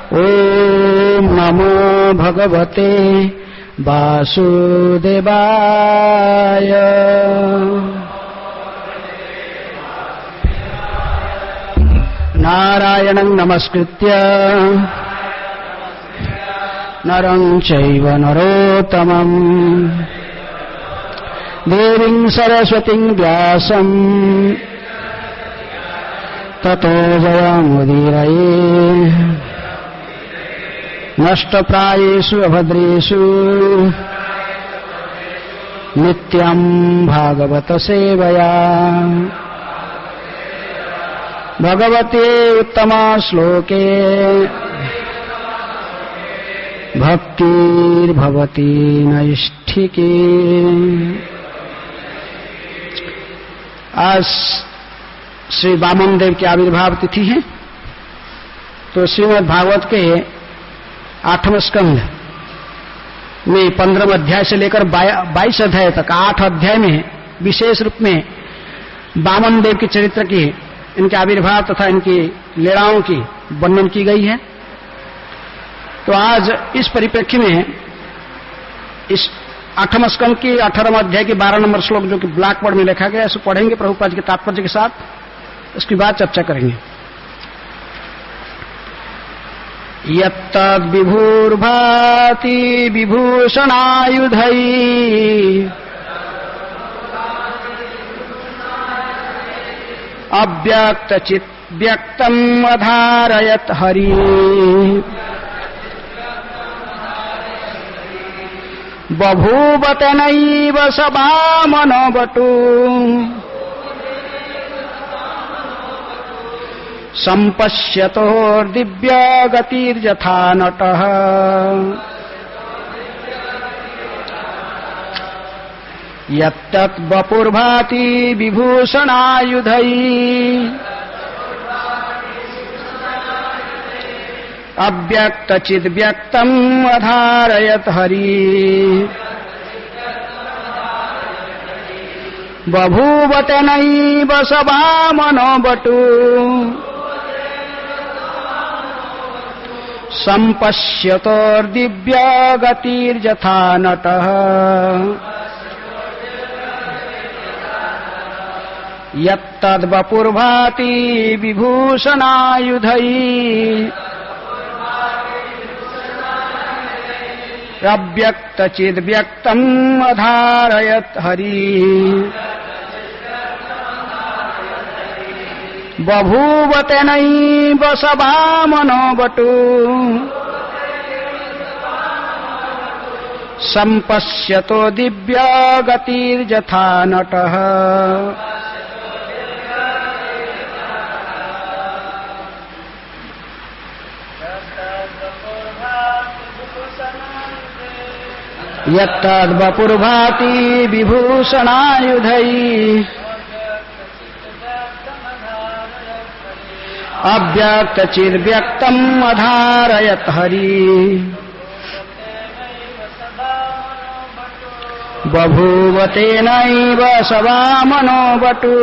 ओम नमो भगवते वासुदेवाय। नारायणं नमस्कृत्य नरं चैव नरोत्तमं देवीं सरस्वतीं व्यासं ततो जयमुदीरये। नष्टप्रायेषु अभद्रेषु नित्यं भागवत सेवया भगवते उत्तमा श्लोके भक्तिर्भवति नैष्ठिकी। आज श्री वामन देव की आविर्भाव तिथि है, तो श्रीमद् भागवत के 8वें स्कंध में 15वें अध्याय से लेकर 22 अध्याय तक 8 अध्याय में विशेष रूप में वामन देव के चरित्र की, इनके आविर्भाव तथा इनकी लीलाओं की वर्णन की गई है। तो आज इस परिप्रेक्ष्य में इस 8वें स्कंद की 18वें अध्याय के 12 नंबर श्लोक जो कि ब्लैक बोर्ड में लिखा गया है, इसको पढ़ेंगे प्रभुपाद के तात्पर्य के साथ, उसकी बाद चर्चा करेंगे। यत्तद् विभुर्भाति विभूषणायुधैः अव्यक्तचित् व्यक्तम् अधारयत् हरिः बभूवतनैव स वामनो वटु सम्पश्यतोर्दिव्यगतिर्यथा नटः यत्तत् वपुर्भाति विभूषणायुधैः अव्यक्तचिद्व्यक्तम् अधारयत् हरिः बभूवतनैव स वामनो वटु सम्पश्यतोर्दिव्यगतिर्यथा नटः यत्तद्वपुर्भाति विभूषणायुधैः अव्यक्तचिद्व्यक्तम् अधारयत् हरिः बभूवतनैव स वामनो वटु सम्पश्यतो दिव्यगतिर्यथा नटः यत्तद्वपुर्भाति विभूषणायुधैः अव्यक्तचिद्व्यक्तम् अधारयत् हरिः बभूवतेनैव स वामनो वटु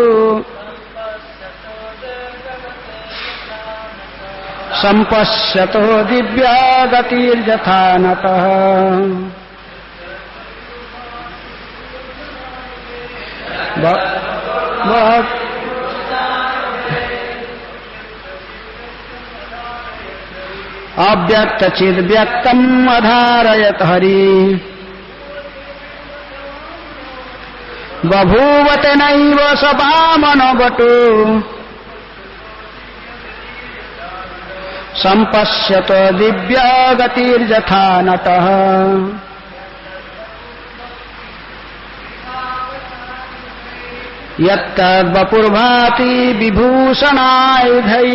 सम्पश्यतो दिव्यगतिर्यथा नटः अव्यक्तचिद्व्यक्तम् अधारयत् हरिः बभूवतनैव स वामनो वटु सम्पश्यतो दिव्यगतिर्यथा नटः यत्तद्वपुर्भाति विभूषणायुधैः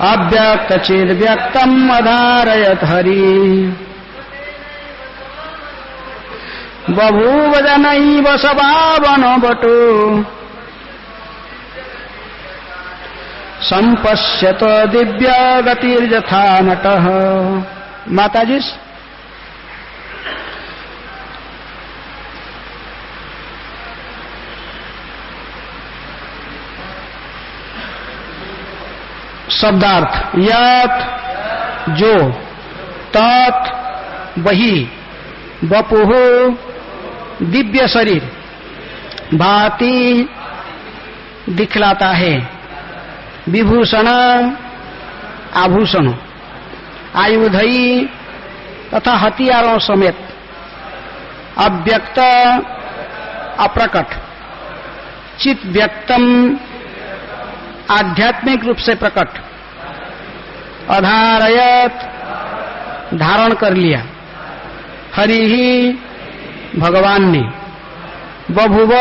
अव्यक्तचिद्व्यक्तम् अधारयत् हरिः बभूवतनैव स वामनो वटु सम्पश्यतो दिव्यगतिर्यथा नटः। माताजी शब्दार्थ यत जो, तत् वही, वपुः दिव्य शरीर, भाति दिखलाता है, विभूषण आभूषण, आयुधई तथा हथियारों समेत, अव्यक्त अप्रकट, चित व्यक्तम आध्यात्मिक रूप से प्रकट, अधारयत धारण कर लिया, हरि ही भगवान ने, बभुव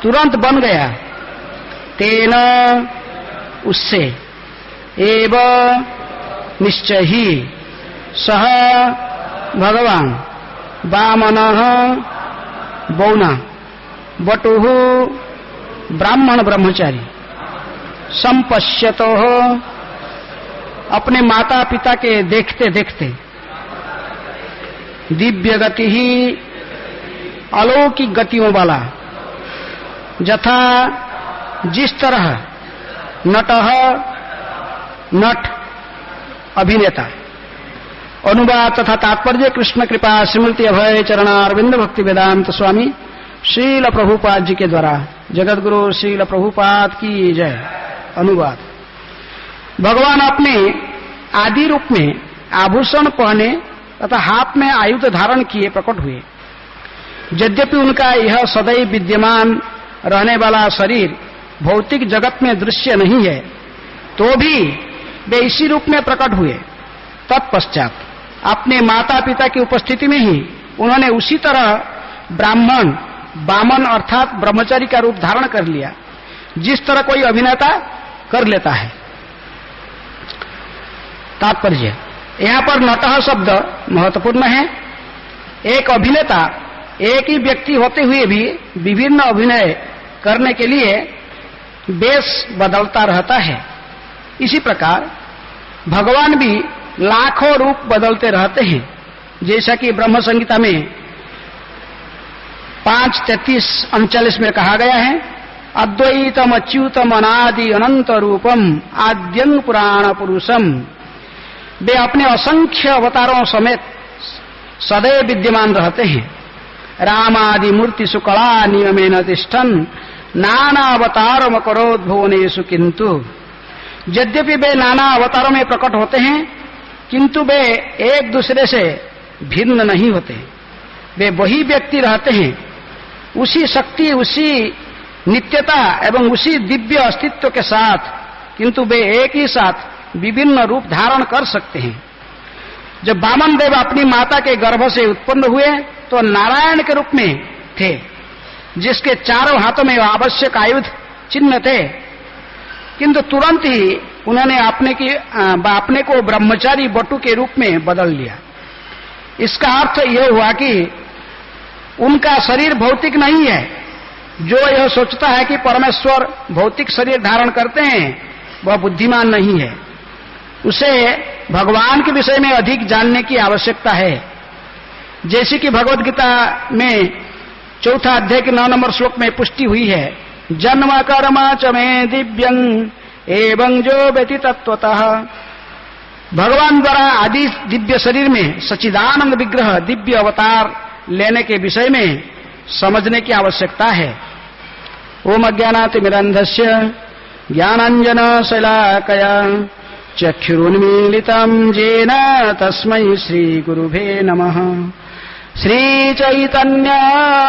तुरंत बन गया, तेन उससे, एव निश्चय ही, सह भगवान, वामनः बौना, वटुः ब्राह्मण ब्रह्मचारी, संपश्यतो अपने माता पिता के देखते देखते, दिव्य गति ही अलौकिक गतियों वाला, जथा जिस तरह नटः नट अभिनेता। अनुवाद तथा तात्पर्य कृष्ण कृपा स्मृति अभय चरणारविंद भक्ति वेदांत स्वामी श्रील प्रभुपाद जी के द्वारा। जगत गुरु श्रील प्रभुपाद की जय। अनुवाद। भगवान अपने आदि रूप में आभूषण पहने तथा हाथ में आयुध धारण किए प्रकट हुए। यद्यपि उनका यह सदैव विद्यमान रहने वाला शरीर भौतिक जगत में दृश्य नहीं है, तो भी वे इसी रूप में प्रकट हुए। तत्पश्चात अपने माता पिता की उपस्थिति में ही उन्होंने उसी तरह ब्राह्मण वामन अर्थात ब्रह्मचारी का रूप धारण कर लिया, जिस तरह कोई अभिनेता कर लेता है। तात्पर्य, यहाँ पर नटः शब्द महत्वपूर्ण है। एक अभिनेता एक ही व्यक्ति होते हुए भी विभिन्न अभिनय करने के लिए वेश बदलता रहता है। इसी प्रकार भगवान भी लाखों रूप बदलते रहते हैं, जैसा कि ब्रह्म संहिता में 5:33-39 में कहा गया है, अद्वैतम अच्युतम अनादि अनंत रूपम आद्यं पुराण पुरुषम। वे अपने असंख्य अवतारों समेत सदैव विद्यमान रहते हैं। रामादि मूर्ति सुकला नियमेन तिष्ठन् नाना अवतारम करोद्भुवनेषु किंतु। यद्यपि वे नाना अवतारों में प्रकट होते हैं, किंतु वे एक दूसरे से भिन्न नहीं होते। वे वही व्यक्ति रहते हैं, उसी शक्ति, उसी नित्यता एवं उसी दिव्य अस्तित्व के साथ, किंतु वे एक ही साथ विभिन्न रूप धारण कर सकते हैं। जब वामन देव अपनी माता के गर्भ से उत्पन्न हुए तो नारायण के रूप में थे, जिसके चारों हाथों में आवश्यक आयुध चिन्ह थे, किंतु तुरंत ही उन्होंने अपने को ब्रह्मचारी बटु के रूप में बदल लिया। इसका अर्थ यह हुआ कि उनका शरीर भौतिक नहीं है। जो यह सोचता है कि परमेश्वर भौतिक शरीर धारण करते हैं, वह बुद्धिमान नहीं है। उसे भगवान के विषय में अधिक जानने की आवश्यकता है। जैसे कि भगवद गीता में 4 अध्याय के 9 नंबर श्लोक में पुष्टि हुई है, जन्म कर्म च मे दिव्यं एवं जो व्यति तत्वतः। भगवान द्वारा आदि दिव्य शरीर में सच्चिदानंद विग्रह दिव्य अवतार लेने के विषय में समझने की आवश्यकता है। ओम अज्ञानातिमिरन्धस्य ज्ञानांजन शलाकया चक्षुरुन्मीलितं येन तस्मै श्री गुरुभे नमः। श्री चैतन्य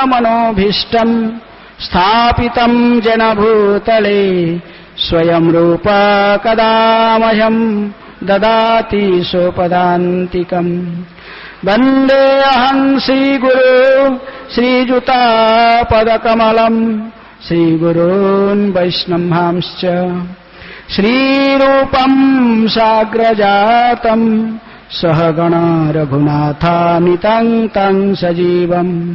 मनोभीष्टं स्थापितं जन भूतले स्वयं रूप कदा मह्यं ददाति सोपदान्तिकम्। वन्दे अहं श्रीगुरु श्रीयुतापदकमलम् श्रीगुरून् वैष्णवांश्च श्रीरूपं साग्रजातं सहगण रघुनाथान्वितं तं सजीवम्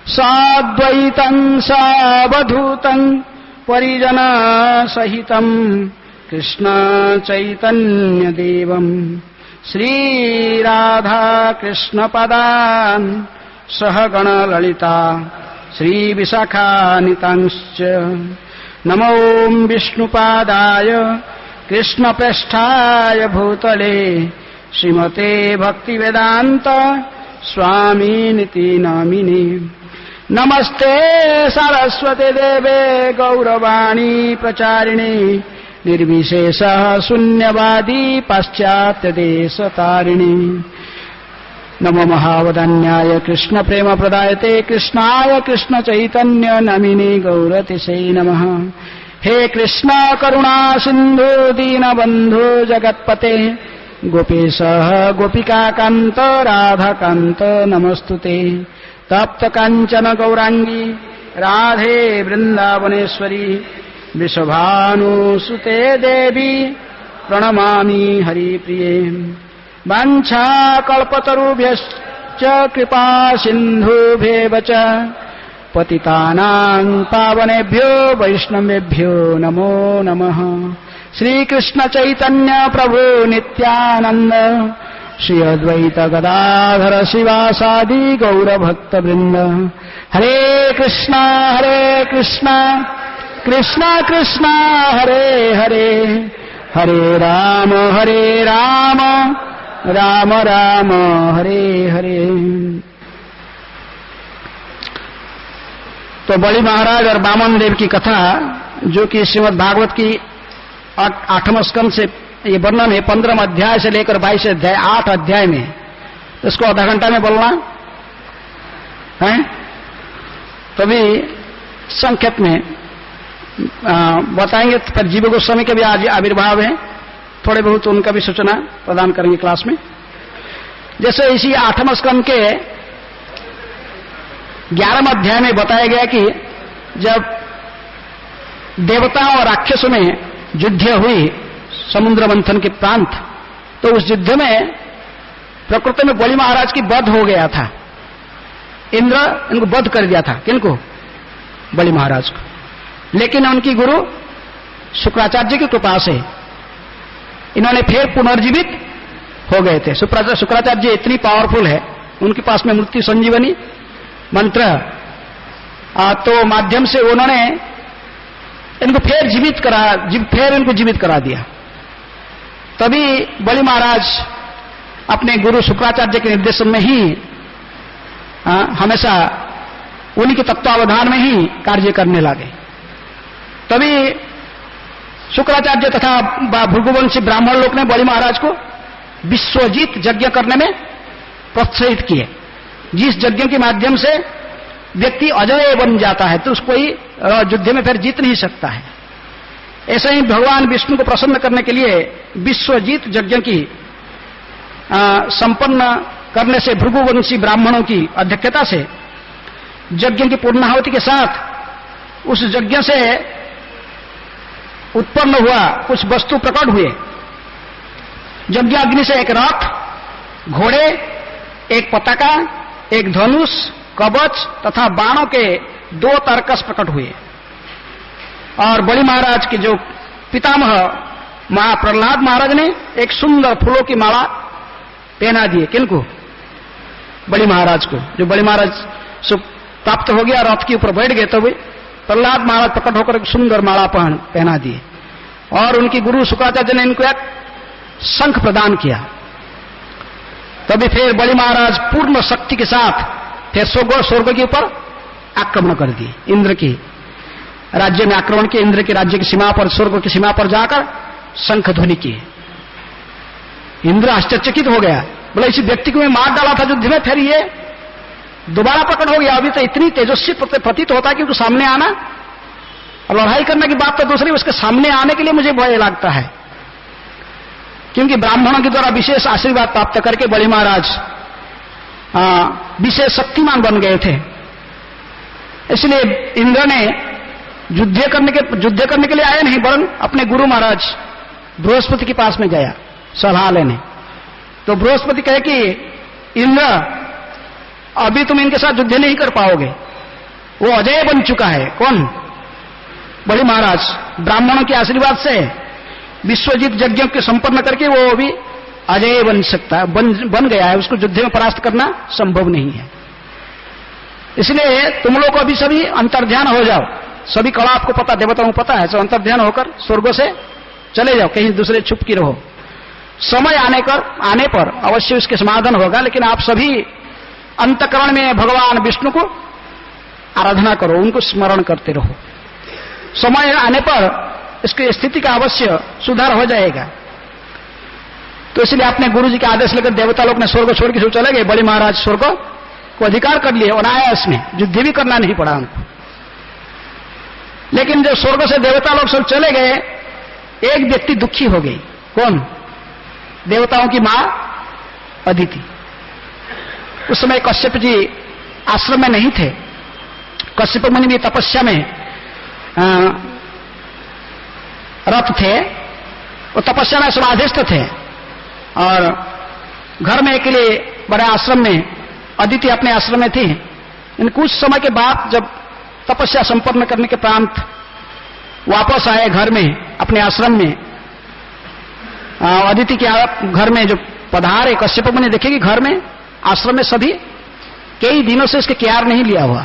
साद्वैतं सावधूतं परिजन सहितं कृष्ण चैतन्य देवं श्रीराधा कृष्ण पदान् सहगण ललिता श्रीविशाखान्वितांश्च। नमो विष्णुपादाय कृष्ण पृष्ठाय भूतले श्रीमते भक्ति वेदांत स्वामिनिति नामिने। नमस्ते सरस्वती देवे गौरवाणी प्रचारिणे निर्विशेष शून्यवादी पाश्चात्य देश तारिणी। नमो महावदन्याय कृष्ण प्रेम प्रदायते कृष्णाय कृष्ण चैतन्य नमिने गौरतिशै नमः। हे कृष्ण करुणा सिंधु दीनबंधु जगत्पते गोपेश गोपिका कांत राधा कांत नमस्तुते। तप्त कांचन गौरांगी राधे वृंदावनेश्वरी विश्वभानुसुते देवी प्रणमामि हरिप्रिये। वाञ्छा कल्पतरुभ्यश्च कृपा सिन्धुभ्येव च पतितानां पावनेभ्यो वैष्णवेभ्यो नमो नमः। श्री कृष्ण चैतन्य प्रभु नित्यानंद श्री अद्वैत गदाधर शिवासादि गौर भक्त वृंद। हरे कृष्णा कृष्णा कृष्णा हरे हरे हरे राम राम राम हरे हरे। तो बलि महाराज और वामन देव की कथा जो कि श्रीमद् भागवत की 8वें स्कंद से ये वर्णन है, 15 अध्याय से लेकर 22 अध्याय, 8 अध्याय में, इसको आधा घंटा में बोलना है। तभी संक्षेप में बताएंगे। फिर जीव गोस्वामी के भी आज आविर्भाव है, थोड़े बहुत उनका भी सूचना प्रदान करेंगे क्लास में। जैसे इसी 8वें स्कंद के 11वें अध्याय में बताया गया कि जब देवताओं और राक्षसों में युद्ध हुई समुद्र मंथन के प्रांत, तो उस युद्ध में प्रकृति में बलि महाराज की वध हो गया था। इंद्र इनको वध कर दिया था। किनको? बलि महाराज को। लेकिन उनकी गुरु शुक्राचार्य की कृपा से इन्होंने फिर पुनर्जीवित हो गए थे। शुक्राचार्य इतनी पावरफुल है, उनके पास में मृत्यु संजीवनी मंत्र तो माध्यम से उन्होंने इनको फिर इनको जीवित करा दिया। तभी बलि महाराज अपने गुरु शुक्राचार्य के निर्देशन में ही हमेशा उन्हीं के तत्वावधान में ही कार्य करने लगे। तभी शुक्राचार्य तथा भृगुवंशी ब्राह्मण लोग ने बलि महाराज को विश्वजीत यज्ञ करने में प्रोत्साहित किए, जिस यज्ञ के माध्यम से व्यक्ति अजय बन जाता है, तो उसको युद्ध में फिर जीत नहीं सकता है। ऐसे ही भगवान विष्णु को प्रसन्न करने के लिए विश्वजीत यज्ञ की संपन्न करने से भृगुवंशी ब्राह्मणों की अध्यक्षता से यज्ञ की पूर्णाहुति के साथ उस यज्ञ से उत्पन्न हुआ कुछ वस्तु प्रकट हुए। यज्ञ अग्नि से एक रथ, घोड़े, एक पताका, एक धनुष, कवच तथा बाणों के 2 तरकस प्रकट हुए। और बलि महाराज के जो पितामह प्रहलाद महाराज ने एक सुंदर फूलों की माला पहना दिए। किनको? बलि महाराज को। जो बलि महाराज प्राप्त हो गया, रथ के ऊपर बैठ गए, तो प्रहलाद महाराज प्रकट होकर एक सुंदर माला पहना दिए। और उनकी गुरु शुक्राचार्य ने इनको एक शंख प्रदान किया। तभी फिर बलि महाराज पूर्ण शक्ति के साथ फिर स्वर्ग के ऊपर आक्रमण कर दिए। इंद्र की राज्य में आक्रमण किए। इंद्र के राज्य की सीमा पर, स्वर्ग की सीमा पर जाकर शंख ध्वनि किए। इंद्र आश्चर्यचकित हो गया, बोले इसी व्यक्ति को मैं मार डाला था युद्ध में, फिर ये दोबारा प्रकट हो गया। अभी तो इतनी तेजस्वी प्रतीत होता है कि उसको सामने आना और लड़ाई करने की बात तो दूसरी, उसके सामने आने के लिए मुझे भय लगता है। क्योंकि ब्राह्मणों के द्वारा विशेष आशीर्वाद प्राप्त करके बलि महाराज विशेष शक्तिमान बन गए थे। इसलिए इंद्र ने युद्ध करने के लिए आए नहीं, वरन अपने गुरु महाराज बृहस्पति के पास में गया सलाह लेने। तो बृहस्पति कहे कि इंद्र अभी तुम इनके साथ युद्ध नहीं कर पाओगे, वो अजय बन चुका है। कौन? बलि महाराज। ब्राह्मणों के आशीर्वाद से विश्वजीत यज्ञ के संपन्न करके वो भी अजय बन सकता है, बन गया है। उसको युद्ध में परास्त करना संभव नहीं है। इसलिए तुम लोग को अभी सभी अंतर्ध्यान हो जाओ। सभी कला आपको पता, देवताओं को पता है, सब अंतर्ध्यान होकर स्वर्ग से चले जाओ, कहीं दूसरे छुप की रहो। समय आने पर अवश्य उसके समाधान होगा, लेकिन आप सभी अंतकरण में भगवान विष्णु को आराधना करो, उनको स्मरण करते रहो। समय आने पर इसकी स्थिति का अवश्य सुधार हो जाएगा। तो इसलिए अपने गुरु जी के आदेश लेकर देवता लोग ने स्वर्ग छोड़ के चले गए। बलि महाराज स्वर्ग को अधिकार कर लिए और आया, इसमें युद्ध भी करना नहीं पड़ा उनको। लेकिन जब स्वर्ग से देवता लोग सब चले गए, एक व्यक्ति दुखी हो गई। कौन? देवताओं की मां अदिति। उस समय कश्यप जी आश्रम में नहीं थे। कश्यप मुनि भी तपस्या में रत थे, वो तपस्या में समाधिस्थ थे और घर में के लिए बड़े आश्रम में अदिति अपने आश्रम में थी। इन कुछ समय के बाद जब तपस्या संपन्न करने के प्रांत वापस आए घर में अपने आश्रम में, अदिति के घर में जो पधारे, कश्यप मुनि देखे कि घर में आश्रम में सभी कई दिनों से इसके केयर नहीं लिया हुआ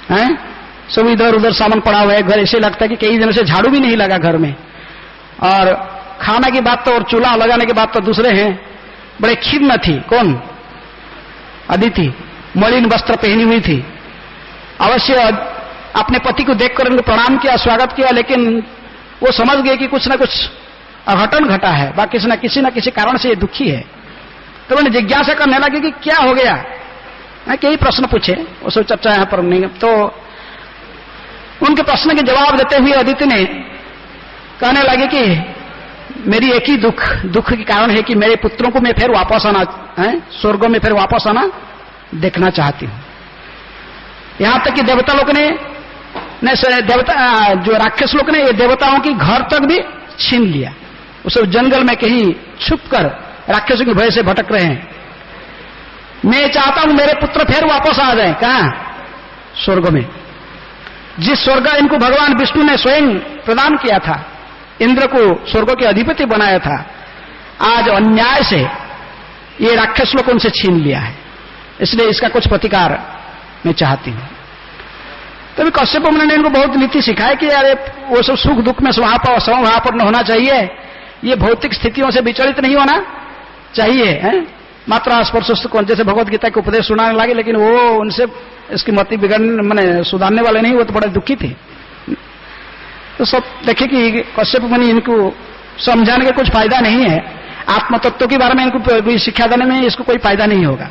है, सब इधर उधर सामान पड़ा हुआ है। घर ऐसे लगता है कि कई दिनों से झाड़ू भी नहीं लगा घर में, और खाना की बात तो और चूल्हा लगाने की बात तो दूसरे हैं। बड़े खिन्न थी। कौन? अदिति। मलिन वस्त्र पहनी हुई थी। अवश्य अपने पति को देखकर उनको प्रणाम किया, स्वागत किया, लेकिन वो समझ गए कि कुछ न कुछ अघटन घटा है, बाकी किसी न किसी कारण से ये दुखी है। तो मैंने जिज्ञासा करने लगे कि क्या हो गया, कई प्रश्न पूछे, वो सब चर्चा यहां पर नहीं। तो उनके प्रश्न के जवाब देते हुए अदिति ने कहने लगे कि मेरी एक ही दुख के कारण है कि मेरे पुत्रों को मैं फिर वापस आना है, स्वर्ग में फिर वापस आना देखना चाहती हूं। यहां तक कि देवता लोग ने देवता जो राक्षस लोग ने ये देवताओं की घर तक भी छीन लिया। उस जंगल में कहीं छुपकर राक्षसों के भय से भटक रहे हैं। मैं चाहता हूं मेरे पुत्र फिर वापस आ जाए। कहां? स्वर्ग में। जिस स्वर्ग इनको भगवान विष्णु ने स्वयं प्रदान किया था, इंद्र को स्वर्ग के अधिपति बनाया था, आज अन्याय से ये राक्षस लोग उनसे छीन लिया है। इसलिए इसका कुछ प्रतिकार मैं चाहती हूं। तभी कश्यप मुनि ने इनको बहुत नीति सिखाई कि अरे वो सब सुख दुख में समभावापन्न होना चाहिए, ये भौतिक स्थितियों से विचलित नहीं होना चाहिए है। मात्रा स्पर्श कौन, जैसे भगवत गीता के उपदेश सुनाने लगे, लेकिन वो उनसे इसकी मति बिगड़ने मैंने सुधारने वाले नहीं, वो तो बड़े दुखी थे। तो सब देखे कि कश्यप मुनि इनको समझाने का कुछ फायदा नहीं है, आत्म तत्व के बारे में इनको शिक्षा देने में इसको कोई फायदा नहीं होगा।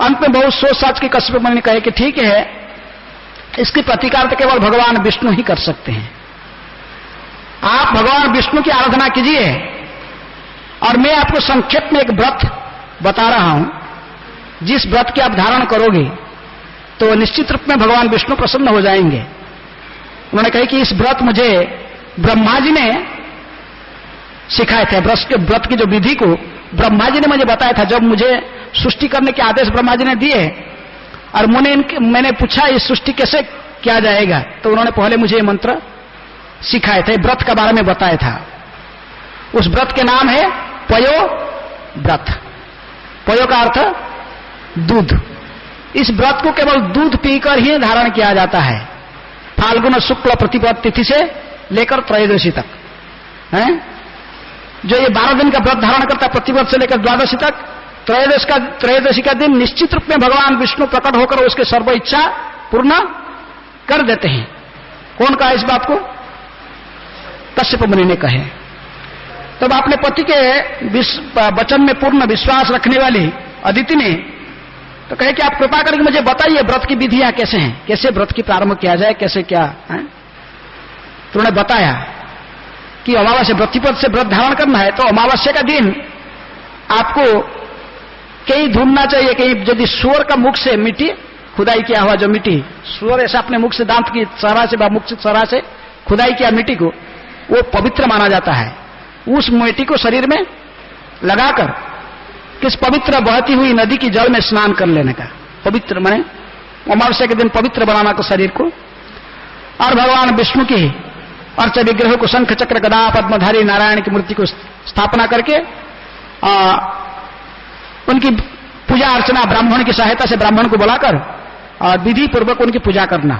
अंत में बहुत सोच साच के कश्यप मुनि ने कहे कि ठीक है, इसकी प्रतिकार तो केवल भगवान विष्णु ही कर सकते हैं। आप भगवान विष्णु की आराधना कीजिए, और मैं आपको संक्षेप में एक व्रत बता रहा हूं। जिस व्रत की आप धारण करोगे तो निश्चित रूप में भगवान विष्णु प्रसन्न हो जाएंगे। उन्होंने कहा कि इस व्रत मुझे ब्रह्मा जी ने सिखाए थे। व्रत की जो विधि को ब्रह्मा जी ने मुझे बताया था। जब मुझे सृष्टि करने के आदेश ब्रह्मा जी ने दिए और मैंने पूछा इस सृष्टि कैसे किया जाएगा, तो उन्होंने पहले मुझे ये मंत्र सिखाए थे, व्रत के बारे में बताया था। उस व्रत के नाम है पयो व्रत। पयो का अर्थ दूध। इस व्रत को केवल दूध पीकर ही धारण किया जाता है। फाल्गुन शुक्ल प्रतिपद तिथि से लेकर त्रयोदशी तक है। जो ये 12 दिन का व्रत धारण करता है, प्रतिपद से लेकर द्वादशी तक, त्रयोदशी का दिन निश्चित रूप में भगवान विष्णु प्रकट होकर उसके सर्व इच्छा पूर्ण कर देते हैं। कौन कहा इस बात को? कश्यप मुनि ने कहे। तब अपने पति के वचन में पूर्ण विश्वास रखने वाली अदिति ने तो कहे कि आप कृपा करके मुझे बताइए व्रत की विधियां कैसे हैं, कैसे व्रत की प्रारंभ किया जाए, कैसे क्या है। तो उन्होंने बताया कि अमावस्या प्रतिपद से व्रत धारण करना है, तो अमावस्या का दिन आपको कहीं ढूंढना चाहिए, कहीं यदि सूअर का मुख से मिट्टी खुदाई किया हुआ, जो मिट्टी सूअर ऐसा अपने मुख से दांत की सहारा से मुख से सहारा से खुदाई किया मिट्टी को, वो पवित्र माना जाता है। उस मिट्टी को शरीर में लगाकर किस पवित्र बहती हुई नदी की जल में स्नान कर लेने का, पवित्र माने अमावस्या के दिन पवित्र बनाना को शरीर को, और भगवान विष्णु की अर्च विग्रह को शंख चक्र गदा पद्मधारी नारायण की मूर्ति को स्थापना करके उनकी पूजा अर्चना ब्राह्मण की सहायता से ब्राह्मण को बुलाकर और विधि पूर्वक उनकी पूजा करना।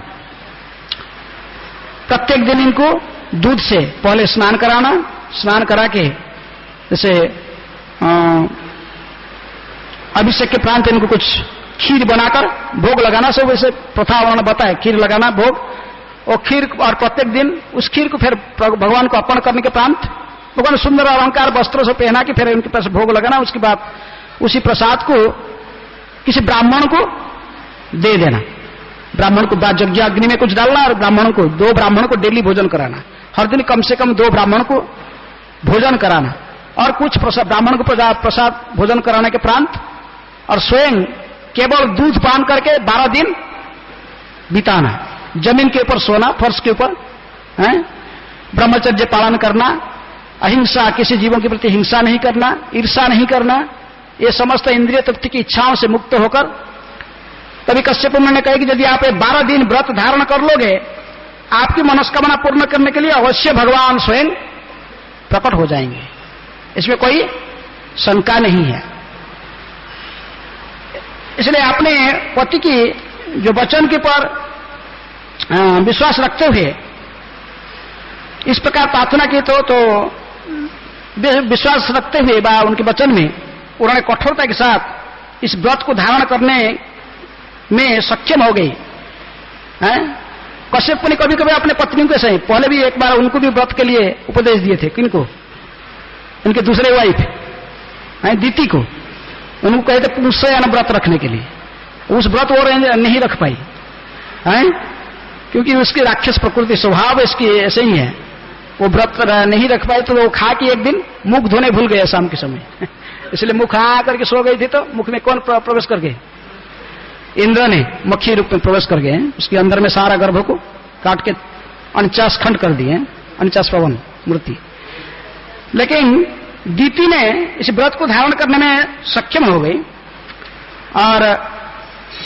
प्रत्येक दिन इनको दूध से पहले स्नान कराना, स्नान करा के जैसे अभिषेक के प्रांत इनको कुछ खीर बनाकर भोग लगाना, सब वैसे प्रथा उन्होंने बताया, खीर लगाना भोग, और खीर, और प्रत्येक दिन उस खीर को फिर भगवान को अर्पण करने के प्रांत भगवान सुंदर अलंकार वस्त्रों से पहना के फिर उनके पास भोग लगाना। उसके बाद उसी प्रसाद को किसी ब्राह्मण को दे देना, ब्राह्मण को यज्ञ अग्नि में कुछ डालना, और ब्राह्मणों को, 2 ब्राह्मणों को डेली भोजन कराना, हर दिन कम से कम 2 ब्राह्मण को भोजन कराना, और कुछ ब्राह्मण को प्रसाद भोजन कराने के प्रांत, और स्वयं केवल दूध पान करके 12 दिन बिताना, जमीन के ऊपर सोना, फर्श के ऊपर, ब्रह्मचर्य पालन करना, अहिंसा, किसी जीवों के प्रति हिंसा नहीं करना, ईर्षा नहीं करना, ये समस्त इंद्रिय तृप्ति की इच्छाओं से मुक्त होकर। तभी कश्यप मुनि ने कहा कि यदि आप 12 दिन व्रत धारण कर लोगे, आपकी मनोकामना पूर्ण करने के लिए अवश्य भगवान स्वयं प्रकट हो जाएंगे, इसमें कोई शंका नहीं है। इसलिए आपने पति की जो वचन के पर विश्वास रखते हुए इस प्रकार प्रार्थना की, तो विश्वास रखते हुए बा उनके वचन में उन्होंने कठोरता के साथ इस व्रत को धारण करने में सक्षम हो गई। कश्यप ने कभी कभी अपने पत्नियों के सही, पहले भी एक बार उनको भी व्रत के लिए उपदेश दिए थे। किनको? उनके दूसरे वाइफ दीति को, उनको कहे थे पुंसयान व्रत रखने के लिए, उस व्रत वो नहीं रख पाई, क्योंकि उसकी राक्षस प्रकृति, स्वभाव इसकी ऐसे ही है, वो व्रत नहीं रख पाई। तो वो खा के एक दिन मुख धोने भूल गए शाम के समय, इसलिए मुख आ करके सो गई थी, तो मुख में कौन प्रवेश कर गए? इंद्र ने मक्खी रूप में प्रवेश कर गए, उसके अंदर में सारा गर्भ को काट के 49 खंड कर दिए, 49 पवन मूर्ति। लेकिन दीति ने इस व्रत को धारण करने में सक्षम हो गई, और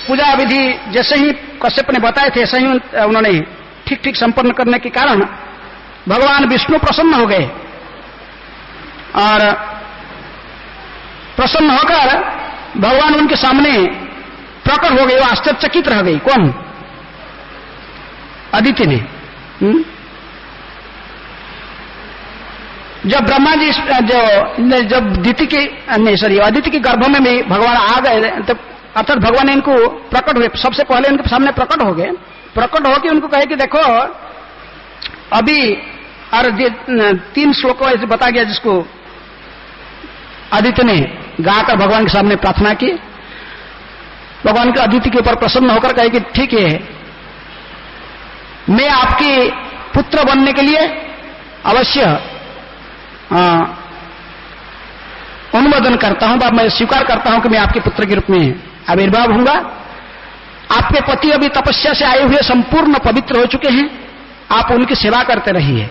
पूजा विधि जैसे ही कश्यप ने बताए थे, ऐसे ही उन्होंने ठीक ठीक संपन्न करने के कारण भगवान विष्णु प्रसन्न हो गए, और प्रसन्न होकर भगवान उनके सामने प्रकट हो गए। वो आश्चर्यचकित रह गई। कौन? अदिति ने। जब ब्रह्मा जी जब दीति के अदिति के गर्भ में भी भगवान आ गए, तब अर्थात भगवान ने इनको प्रकट हुए, सबसे पहले उनके सामने प्रकट हो गए। प्रकट होकर उनको कहे कि देखो अभी, और 3 श्लोकों ऐसे बता गया जिसको अदिति ने गाकर भगवान के सामने प्रार्थना की। भगवान के अदिति के ऊपर प्रसन्न होकर कहे कि ठीक है, मैं आपके पुत्र बनने के लिए अवश्य अनुमोदन करता हूं, मैं स्वीकार करता हूं कि मैं आपके पुत्र के रूप में आविर्भाव होऊंगा। आपके पति अभी तपस्या से आए हुए संपूर्ण पवित्र हो चुके हैं, आप उनकी सेवा करते रहिए,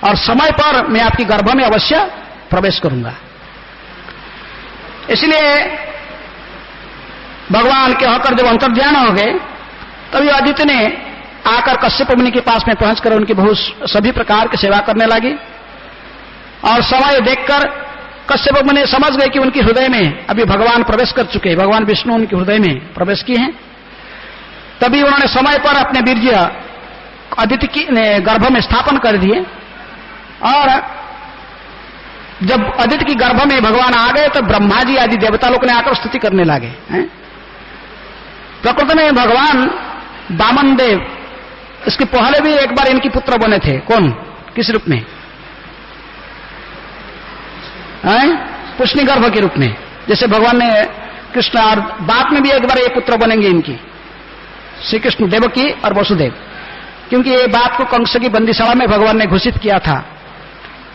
और समय पर मैं आपके गर्भ में अवश्य प्रवेश करूंगा। इसलिए भगवान के होकर जब अंतर्ध्यान हो गए, तभी अदिति ने आकर कश्यप मुनि के पास में पहुंचकर उनकी बहुत सभी प्रकार की सेवा करने लगी। और समय देखकर कश्यप मुनि समझ गए कि उनके हृदय में अभी भगवान प्रवेश कर चुके हैं, भगवान विष्णु उनके हृदय में प्रवेश किए हैं। तभी उन्होंने समय पर अपने वीर्य अदिति की गर्भ में स्थापन कर दिए, और जब अदिति की गर्भ में भगवान आ गए तो ब्रह्मा जी आदि देवता लोग ने आकर स्तुति करने लगे। प्रकृति में भगवान वामन देव इसके पहले भी एक बार इनकी पुत्र बने थे। कौन? किस रूप में? पुष्णिगर्भ के रूप में, जैसे भगवान ने कृष्ण, और बाद में भी एक बार ये पुत्र बनेंगे इनकी, श्री कृष्ण, देवकी और वसुदेव, क्योंकि ये बात को कंस की बंदीशाला में भगवान ने घोषित किया था।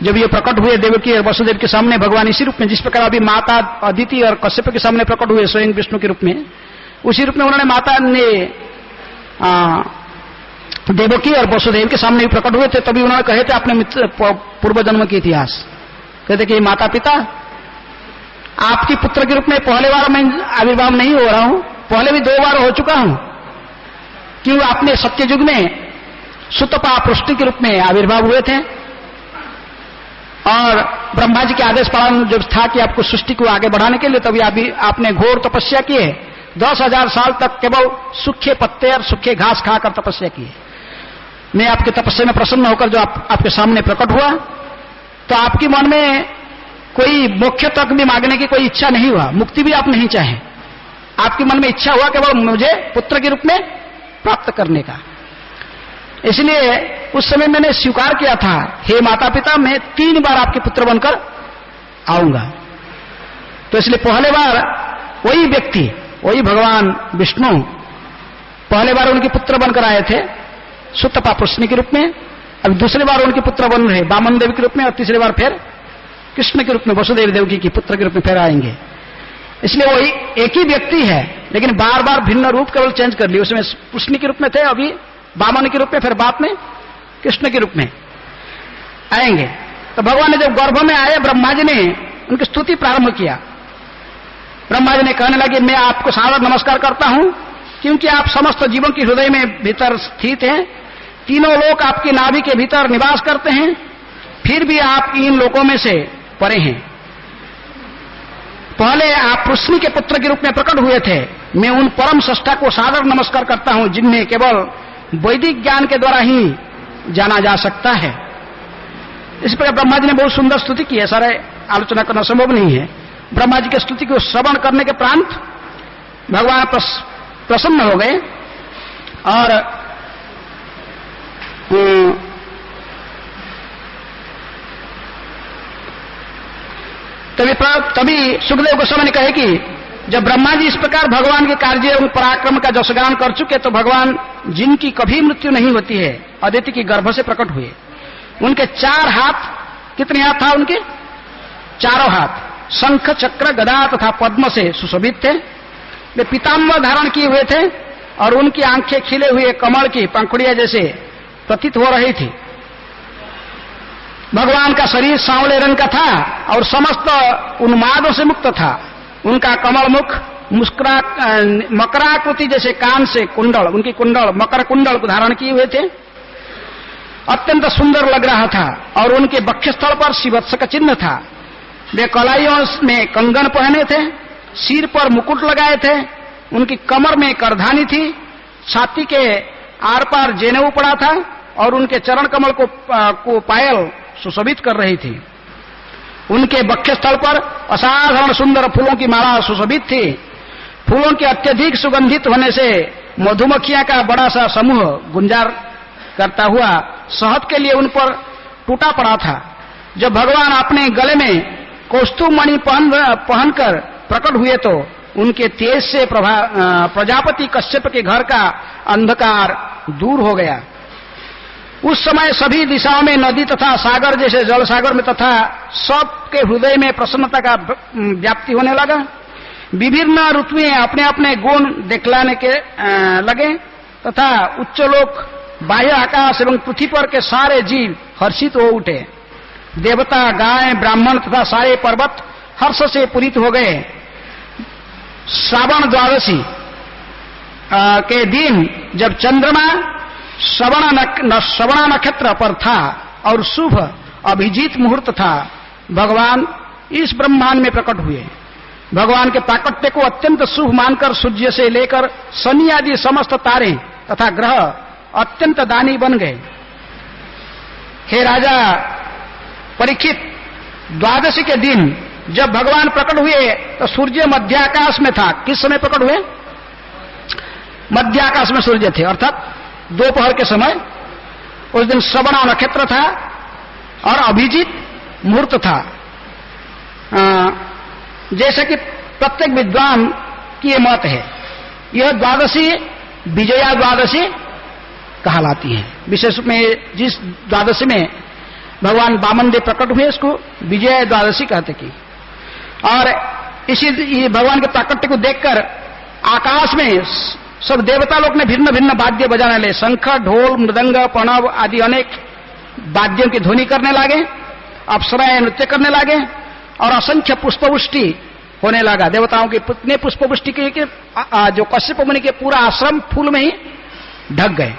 जब ये प्रकट हुए देवकी और वसुदेव के सामने भगवान इसी रूप में, जिस प्रकार अभी माता अदिति और कश्यप के सामने प्रकट हुए स्वयं विष्णु के रूप में, उसी रूप में उन्होंने माता ने देवकी और वसुदेव के सामने भी प्रकट हुए थे। तभी उन्होंने कहे थे अपने पूर्व जन्म के इतिहास, कहते कि माता पिता आपकी पुत्र के रूप में पहले बार मैं आविर्भाव नहीं हो रहा हूं, पहले भी 2 बार हो चुका हूं। क्यों? आपने सत्ययुग में सुतपा पुष्टि के रूप में आविर्भाव हुए थे, और ब्रह्मा जी के आदेश पालन जब था कि आपको सृष्टि को आगे बढ़ाने के लिए, तभी आपने घोर तपस्या की है। 10,000 साल तक केवल सूखे पत्ते और सूखे घास खाकर तपस्या की है। मैं आपकी तपस्या में प्रसन्न होकर जो आपके सामने प्रकट हुआ, तो आपके मन में कोई मोक्ष तक भी मांगने की कोई इच्छा नहीं हुआ, मुक्ति भी आप नहीं चाहे, आपके मन में इच्छा हुआ केवल मुझे पुत्र के रूप में प्राप्त करने का। इसलिए उस समय मैंने स्वीकार किया था, हे माता पिता, मैं 3 बार आपके पुत्र बनकर आऊंगा। तो इसलिए पहले बार वही व्यक्ति, वही भगवान विष्णु पहले बार उनके पुत्र बनकर आए थे सुतपा पुष्णी के रूप में, अब दूसरी बार उनके पुत्र बन रहे वामन देव के रूप में, और तीसरी बार फिर कृष्ण के रूप में वसुदेव देवकी के पुत्र के रूप में फिर आएंगे। इसलिए वही एक ही व्यक्ति है, लेकिन बार बार भिन्न रूप केवल चेंज कर लिए। उसमें पुष्णी के रूप में थे, अभी वामन के रूप में, फिर बाद में कृष्ण के रूप में आएंगे। तो भगवान ने जब गर्भ में आए, ब्रह्मा जी ने उनकी स्तुति प्रारंभ किया। ब्रह्मा जी ने कहने लगे, मैं आपको सादर नमस्कार करता हूं, क्योंकि आप समस्त जीवों के हृदय में भीतर स्थित हैं, तीनों लोक आपकी नाभि के भीतर निवास करते हैं, फिर भी आप इन लोकों में से परे हैं। पहले आप पुष्णी के पुत्र के रूप में प्रकट हुए थे, मैं उन परम सष्टा को सादर नमस्कार करता हूं, जिन्हें केवल वैदिक ज्ञान के द्वारा ही जाना जा सकता है। इस प्रकार ब्रह्मा जी ने बहुत सुंदर स्तुति की है, सारे आलोचना करना संभव नहीं है। ब्रह्मा जी की स्तुति को श्रवण करने के प्रांत भगवान प्रसन्न हो गए, और तभी सुखदेव गोस्वामी ने कहे कि जब ब्रह्मा जी इस प्रकार भगवान के कार्य एवं पराक्रम का जसगान कर चुके, तो भगवान जिनकी कभी मृत्यु नहीं होती है, अदिति की गर्भ से प्रकट हुए। उनके 4 हाथ, कितने हाथ था उनके? 4 हाथ शंख चक्र गदा तथा पद्म से सुशोभित थे। वे पीताम्बर धारण किए हुए थे, और उनकी आंखें खिले हुए कमल की पंखुड़ियां जैसे प्रतीत हो रही थी। भगवान का शरीर सांवले रंग का था और समस्त उन्मादों से मुक्त था। उनका कमल मुख मकराकृति जैसे कान से कुंडल, उनकी कुंडल मकर कुंडल को धारण किए हुए थे, अत्यंत सुंदर लग रहा था। और उनके वक्षस्थल पर शिवत्स का चिन्ह था। वे कलाइयों में कंगन पहने थे, सिर पर मुकुट लगाए थे, उनकी कमर में करधानी थी, छाती के आर पार जनेऊ पड़ा था, और उनके चरण कमल को पायल सुशोभित कर रही थी। उनके वक्षस्थल पर असाधारण सुंदर फूलों की माला सुशोभित थी। फूलों के अत्यधिक सुगंधित होने से मधुमक्खियां का बड़ा सा समूह गुंजार करता हुआ शहद के लिए उन पर टूटा पड़ा था। जब भगवान अपने गले में कौस्तुभ मणि पहनकर प्रकट हुए, तो उनके तेज से प्रजापति कश्यप के घर का अंधकार दूर हो गया। उस समय सभी दिशाओं में नदी तथा सागर जैसे जल सागर में तथा सबके हृदय में प्रसन्नता का व्याप्ति होने लगा। विभिन्न ऋतुएं अपने अपने गुण दिखलाने के लगे, तथा उच्चलोक, बाह्य आकाश एवं पृथ्वी पर के सारे जीव हर्षित हो उठे। देवता, गाय, ब्राह्मण तथा सारे पर्वत हर्ष से पूरित हो गए। श्रावण द्वादशी के दिन जब चंद्रमा श्रवण नक्षत्र पर था और शुभ अभिजीत मुहूर्त था, भगवान इस ब्रह्मांड में प्रकट हुए। भगवान के प्राकट्य को अत्यंत शुभ मानकर सूर्य से लेकर शनि आदि समस्त तारे तथा ग्रह अत्यंत दानी बन गए। हे राजा परीक्षित, द्वादशी के दिन जब भगवान प्रकट हुए तो सूर्य मध्याकाश में था। किस समय प्रकट हुए? मध्याकाश में सूर्य थे, अर्थात दोपहर के समय। उस दिन श्रवण नक्षत्र था और अभिजीत मुहूर्त था। जैसे कि प्रत्येक विद्वान की यह मत है, यह द्वादशी विजया द्वादशी कहलाती है। विशेष में जिस द्वादशी में भगवान वामन देव प्रकट हुए, इसको विजय द्वादशी कहते की। और इसी भगवान के प्राकट्य को देखकर आकाश में सब देवता लोग ने भिन्न भिन्न वाद्य बजाने लगे। शंख, ढोल, मृदंग, प्रणव आदि अनेक वाद्यों की ध्वनि करने लगे। अप्सराएं नृत्य करने लगे और असंख्य पुष्पवृष्टि होने लगा। देवताओं की इतने पुष्पवृष्टि की कि जो कश्यप मुनि के पूरा आश्रम फूल में ही ढक गए।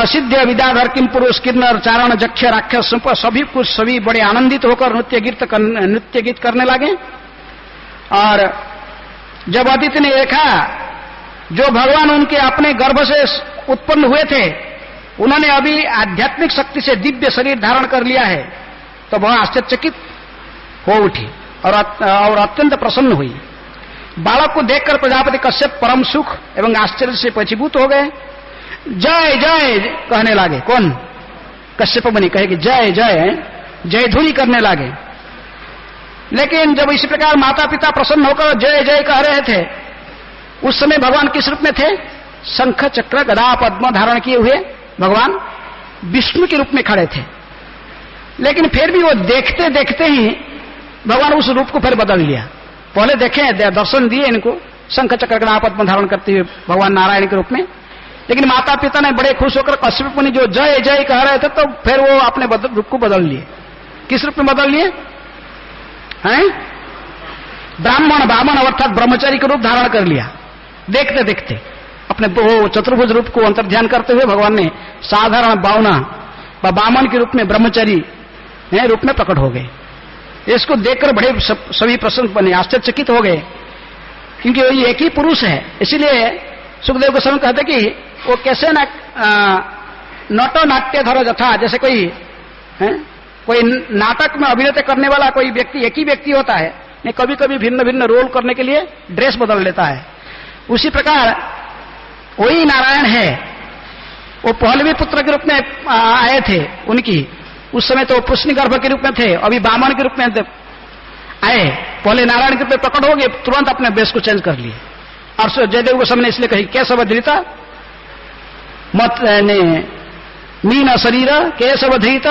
सिद्ध विद्याधर किम पुरुष किन्नर चारण जक्ष राक्षस सभी बड़े आनंदित होकर नृत्य गीत करने लगे। और जब अदिति ने देखा जो भगवान उनके अपने गर्भ से उत्पन्न हुए थे उन्होंने अभी आध्यात्मिक शक्ति से दिव्य शरीर धारण कर लिया है, तो वह आश्चर्यचकित हो उठी और अत्यंत प्रसन्न हुई। बालक को देखकर प्रजापति कश्यप परम सुख एवं आश्चर्य से वशीभूत हो गए। जय जय कहने लगे। कौन? कश्यप मुनि कहे कि जय जय, जयध्वनि करने लगे। लेकिन जब इसी प्रकार माता पिता प्रसन्न होकर जय जय कह रहे थे, उस समय भगवान किस रूप में थे? शंख चक्र गदा पद्म धारण किए हुए भगवान विष्णु के रूप में खड़े थे। लेकिन फिर भी वो देखते देखते ही भगवान उस रूप को फिर बदल लिया। पहले देखे, दर्शन दिए इनको शंख चक्र गदा पद्म धारण करते हुए भगवान नारायण के रूप में, लेकिन माता पिता ने बड़े खुश होकर कश्यप मुनि जो जय जय कह रहे थे, तो फिर वो अपने रूप को बदल लिए। किस रूप में बदल लिए हैं? ब्राह्मण बामन अर्थात ब्रह्मचारी का रूप धारण कर लिया। देखते देखते अपने वो चतुर्भुज रूप को अंतर्ध्यान करते हुए भगवान ने साधारण बावना व बामन के रूप में ब्रह्मचारी रूप में प्रकट हो गए। इसको देखकर बड़े सभी प्रसन्न बने, आश्चर्यचकित हो गए, क्योंकि ये एक ही पुरुष है। इसीलिए सुखदेव गोस्वामी कहते कि वो कैसे नटो नाट्य धरो जथा, जैसे कोई नाटक में अभिनय करने वाला कोई व्यक्ति एक ही व्यक्ति होता है, नहीं कभी कभी भिन्न भिन्न रोल करने के लिए ड्रेस बदल लेता है। उसी प्रकार वही नारायण है। वो पहलवी पुत्र के रूप में आए थे उनकी, उस समय तो पुष्णि गर्भ के रूप में थे, अभी बामन के रूप में आए, पहले नारायण के रूप में प्रकट हो गए, तुरंत अपने वेश को चेंज कर लिए। और जयदेव गोस्वामी ने इसलिए कही केशव धृता मत मीन शरीर केशव धृत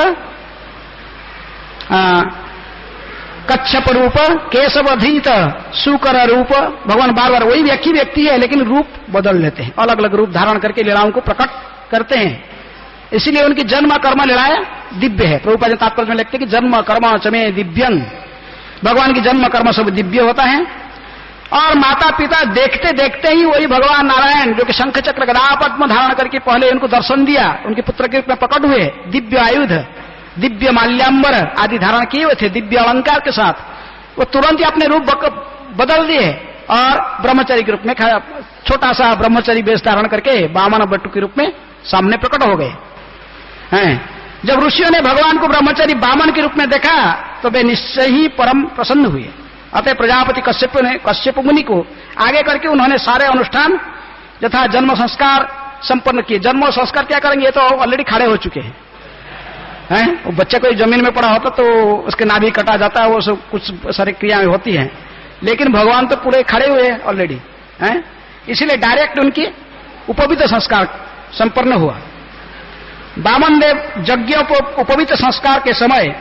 कच्छप रूप केशव धृत सुकर रूप। भगवान बार बार वही व्यक्ति है, लेकिन रूप बदल लेते हैं, अलग अलग रूप धारण करके लीलाओं को प्रकट करते हैं। इसीलिए उनकी जन्म कर्म लीलाएं दिव्य है। प्रभुपाद जी तात्पर्य में लिखते कि जन्म कर्म चमे दिव्यंग, भगवान की जन्म कर्म सब दिव्य होता है। और माता पिता देखते देखते ही वही भगवान नारायण जो कि शंख चक्र गदा पद्म धारण करके पहले उनको दर्शन दिया, उनके पुत्र के रूप में प्रकट हुए, दिव्य आयुध दिव्य माल्याम्बर आदि धारण किए हुए थे दिव्य अलंकार के साथ, वो तुरंत ही अपने रूप बदल दिए और ब्रह्मचारी के रूप में छोटा सा ब्रह्मचारी वेश धारण करके वामन बट्टू के रूप में सामने प्रकट हो गए हैं। जब ऋषियों ने भगवान को ब्रह्मचारी वामन के रूप में देखा तो वे निश्चय ही परम प्रसन्न हुए। अतः प्रजापति कश्यप मुनि को आगे करके उन्होंने सारे अनुष्ठान यथा जन्म संस्कार संपन्न किए। जन्म संस्कार क्या करेंगे, ये तो ऑलरेडी खड़े हो चुके हैं। वो बच्चे कोई जमीन में पड़ा होता तो उसके नाभि कटा जाता है, वो सब कुछ सारी क्रियाएं होती हैं, लेकिन भगवान तो पूरे खड़े हुए हैं ऑलरेडी हैं। इसीलिए डायरेक्ट उनकी उपवित संस्कार संपन्न हुआ। वामन देव यज्ञ उपवित संस्कार के समय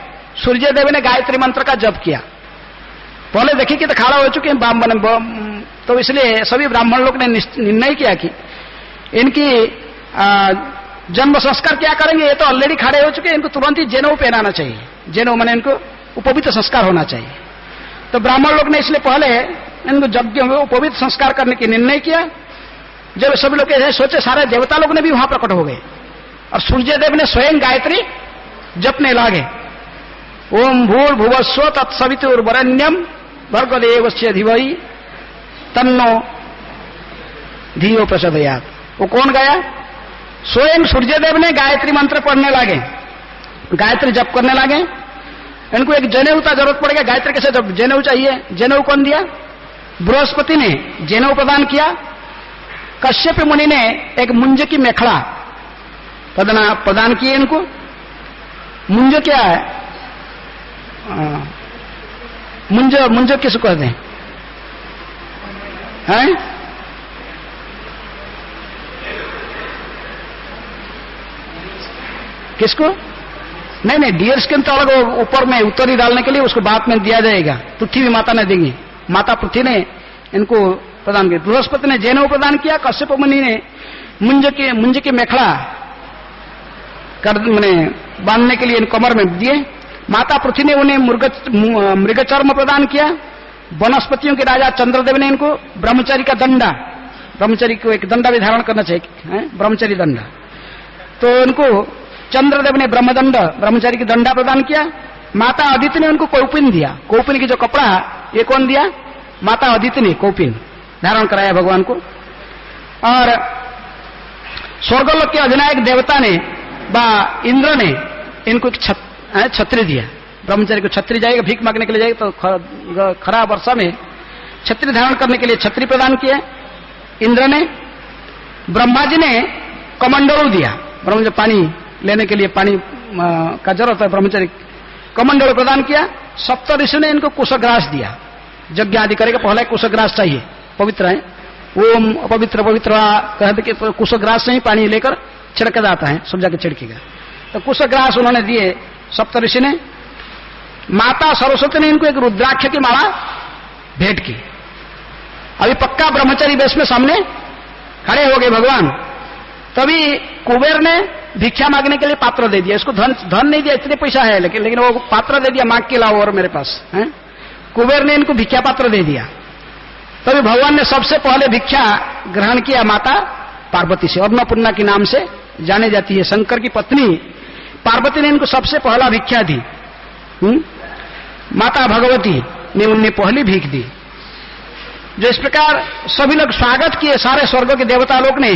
सूर्य देव ने गायत्री मंत्र का जप किया। पहले देखिए कि तो खड़ा हो चुके हैं, तो इसलिए सभी ब्राह्मण लोग ने निर्णय किया कि इनकी जन्म संस्कार क्या करेंगे, ये तो ऑलरेडी खड़े हो चुके हैं, इनको तुरंत ही जनेऊ पहनाना चाहिए। जनेऊ माने इनको उपवित संस्कार होना चाहिए। तो ब्राह्मण लोग ने इसलिए पहले इनको यज्ञ उपवित संस्कार करने की निर्णय किया। जब सभी लोग सोचे, सारे देवता लोग ने भी वहां प्रकट हो गए और सूर्य देव ने स्वयं गायत्री जपने लगे। ओम भूर भुवस्व तत्सवितुर्वरेण्यम भर्गदेवस्य धीमहि तन्नो धियो प्रचोदयात्। वो कौन गया? स्वयं सूर्यदेव ने गायत्री मंत्र पढ़ने लगे, गायत्री जप करने लगे। इनको एक जनेऊ का जरूरत पड़ेगा, गायत्री कैसे जप, जनेऊ चाहिए। जनेऊ कौन दिया? बृहस्पति ने जनेऊ प्रदान किया। कश्यप मुनि ने एक मुंज की मेखला प्रदान की इनको। मुंज क्या है? मुंज किसको कहते हैं? किसको? नहीं, डियर स्किन तो अलग, ऊपर में उत्तरी डालने के लिए उसको बाद में दिया जाएगा। पृथ्वी भी माता ने देंगी, माता पृथ्वी ने इनको प्रदान किया। बृहस्पति ने जनेऊ प्रदान किया, कश्यप मुनि ने मुंज की मेखला बांधने के लिए इन कमर में दिए। माता पृथ्वी ने उन्हें मृगचर्म प्रदान किया। वनस्पतियों के राजा चंद्रदेव ने इनको ब्रह्मचारी का दंडा, ब्रह्मचारी को एक दंडा भी धारण करना चाहिए, ब्रह्मचारी दंडा, तो इनको चंद्रदेव ने ब्रह्मदंड ब्रह्मचारी की दंडा प्रदान किया। माता अदिति ने उनको कौपिन दिया। कौपिन की जो कपड़ा ये कौन दिया? माता अदिति ने कौपिन धारण कराया भगवान को। और स्वर्गलोक के अधिनायक देवता ने बा इंद्र ने इनको एक छत्री दिया। ब्रह्मचारी को छत्री जाएगा, भीख मांगने के लिए जाएगा तो खराब वर्षा में छत्री धारण करने के लिए छत्री प्रदान किया इंद्र ने। ब्रह्मा जी ने कमंडलू दिया, ब्रह्मचारी पानी लेने के लिए पानी का जरूरत है, ब्रह्मचारी कमंडलू प्रदान किया। सप्त ऋषि ने इनको कुशग्रास दिया, यज्ञ आदि करेगा पहला कुशग्रास चाहिए, पवित्र है। ओम अपवित्र पवित्र कहते कि कुशग्रास से ही पानी लेकर छिड़का जाता है, सब जाके छिड़केगा। तो कुशग्रास उन्होंने दिए सप्त ऋषि ने। माता सरस्वती ने इनको एक रुद्राक्ष की माला भेंट की। अभी पक्का ब्रह्मचारी वेश में सामने खड़े हो गए भगवान। तभी कुबेर ने भिक्षा मांगने के लिए पात्र दे दिया। इसको धन नहीं दिया, इतने पैसा है, लेकिन वो पात्र दे दिया, मांग के लाओ और मेरे पास है। कुबेर ने इनको भिक्षा पात्र दे दिया। तभी भगवान ने सबसे पहले भिक्षा ग्रहण किया माता पार्वती से। अन्नपूर्णा के नाम से जाने जाती है, शंकर की पत्नी पार्वती ने इनको सबसे पहला भिक्षा दी। माता भगवती ने उन्हें पहली भीख दी। जो इस प्रकार सभी लोग स्वागत किए, सारे स्वर्ग के देवता लोग ने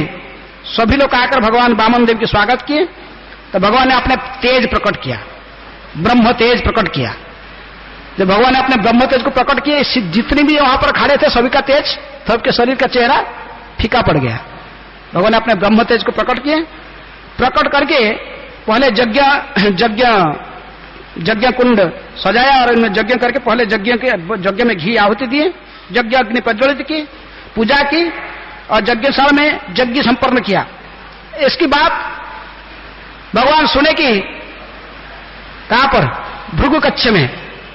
सभी लोग आकर भगवान वामन देव के स्वागत किए। तो भगवान ने अपने तेज प्रकट किया, ब्रह्म तेज प्रकट किया। जब भगवान ने अपने ब्रह्म तेज को प्रकट किए, जितने भी वहां पर खड़े थे सभी का तेज, सबके शरीर का चेहरा फीका पड़ गया। भगवान ने अपने ब्रह्म तेज को प्रकट किए। प्रकट करके पहले यज्ञ कुंड सजाया और इनमें यज्ञ करके पहले यज्ञ में घी आहुति दिए, यज्ञ अग्नि प्रज्वलित की, पूजा की और यज्ञशाला में यज्ञ संपन्न किया। इसकी बात भगवान सुने कि कहां पर, भृगु कच्छ में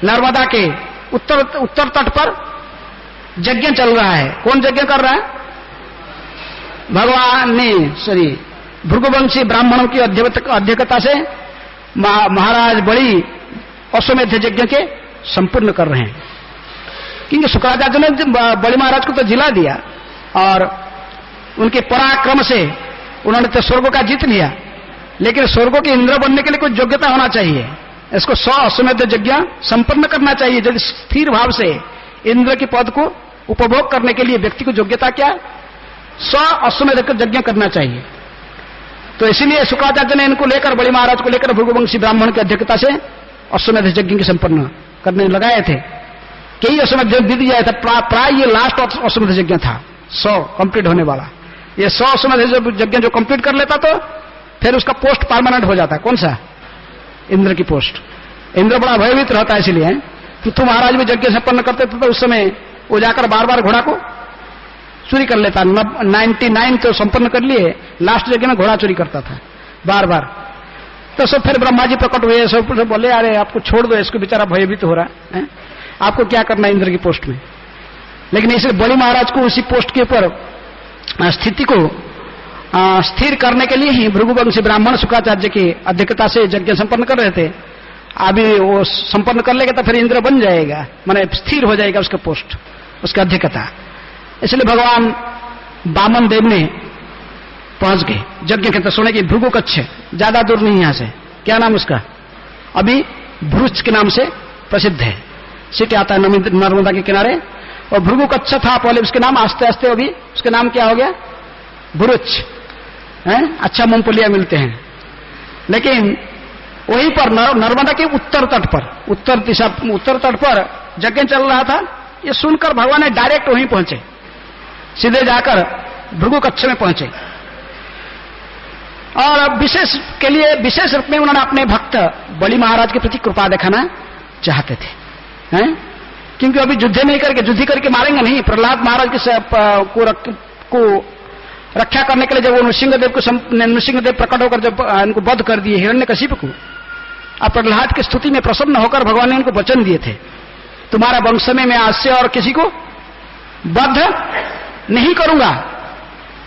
नर्मदा के उत्तर तट पर यज्ञ चल रहा है। कौन यज्ञ कर रहा है? भगवान ने भृगुवंशी ब्राह्मणों की अध्यक्षता से महाराज बड़ी अश्वमेध यज्ञ के संपूर्ण कर रहे हैं। क्योंकि शुक्राचार्य ने बड़ी महाराज को तो जिला दिया और उनके पराक्रम से उन्होंने तो स्वर्ग का जीत लिया, लेकिन स्वर्ग के इंद्र बनने के लिए कुछ योग्यता होना चाहिए। इसको 100 अश्वमेध यज्ञ संपन्न करना चाहिए। यदि स्थिर भाव से इंद्र के पद को उपभोग करने के लिए व्यक्ति को योग्यता क्या, 100 अश्वमेध यज्ञ करना चाहिए। तो इसीलिए शुक्राचार्य ने इनको लेकर, बड़ी महाराज को लेकर भृगुवंशी ब्राह्मण की अध्यक्षता से अश्वमेध यज्ञ की संपन्न करने लगाए थे। कई अश्वमेध यज्ञ दिया था, प्राय ये लास्ट अश्वमेध यज्ञ था 100 कंप्लीट होने वाला। ये 100 अश्वमेध यज्ञ जो कंप्लीट कर लेता तो फिर उसका पोस्ट परमानेंट हो जाता। कौन सा? इंद्र की पोस्ट। इंद्र बड़ा भयभीत रहता है, इसलिए कि तुम महाराज भी यज्ञ संपन्न करते थे तो उस समय वो जाकर बार बार घोड़ा को चोरी कर लेता। 99 तो संपन्न कर लिए, लास्ट यज्ञ में घोड़ा चोरी करता था बार बार। तो सब फिर ब्रह्मा जी प्रकट हुए, सब बोले अरे आपको छोड़ दो, इसको बेचारा भयभीत हो रहा है, आपको क्या करना है इंद्र की पोस्ट में। लेकिन इसलिए बड़ी महाराज को उसी पोस्ट के ऊपर स्थिति को स्थिर करने के लिए ही भृगुवंशी ब्राह्मण शुक्राचार्य की अध्यक्षता से यज्ञ संपन्न कर रहे थे। अभी वो संपन्न कर लेगा तो फिर इंद्र बन जाएगा, माने स्थिर हो जाएगा उसका पोस्ट, उसका अध्यक्षता। इसलिए भगवान वामन देव ने पहुंच गए यज्ञ के। तो सुने कि भृगु कच्छ ज्यादा दूर नहीं यहां से, क्या नाम उसका, अभी भ्रुच के नाम से प्रसिद्ध है, सिटी आता है नर्मदा के किनारे। और भृगु कच्छ था पहले उसके नाम, आस्ते आस्ते अभी उसके नाम क्या हो गया, भ्रुच है। अच्छा मूंगफलियां मिलते हैं। लेकिन वहीं पर नर्मदा के उत्तर तट पर, उत्तर तट पर यज्ञ चल रहा था। ये सुनकर भगवान ने डायरेक्ट वहीं पहुंचे, सीधे जाकर भृगु कच्छ में पहुंचे। और विशेष रूप में उन्होंने अपने भक्त बलि महाराज के प्रति कृपा दिखाना चाहते थे, हैं? क्योंकि अभी युद्ध करके मारेंगे नहीं। प्रहलाद महाराज को रक्षा करने के लिए जब वो नृसिंहदेव प्रकट होकर जब इनको वध कर दिए हिरण्यकशिप को, अब प्रहलाद की स्तुति में प्रसन्न होकर भगवान ने उनको वचन दिए थे, तुम्हारा वंश में मैं आज से और किसी को वध नहीं करूंगा।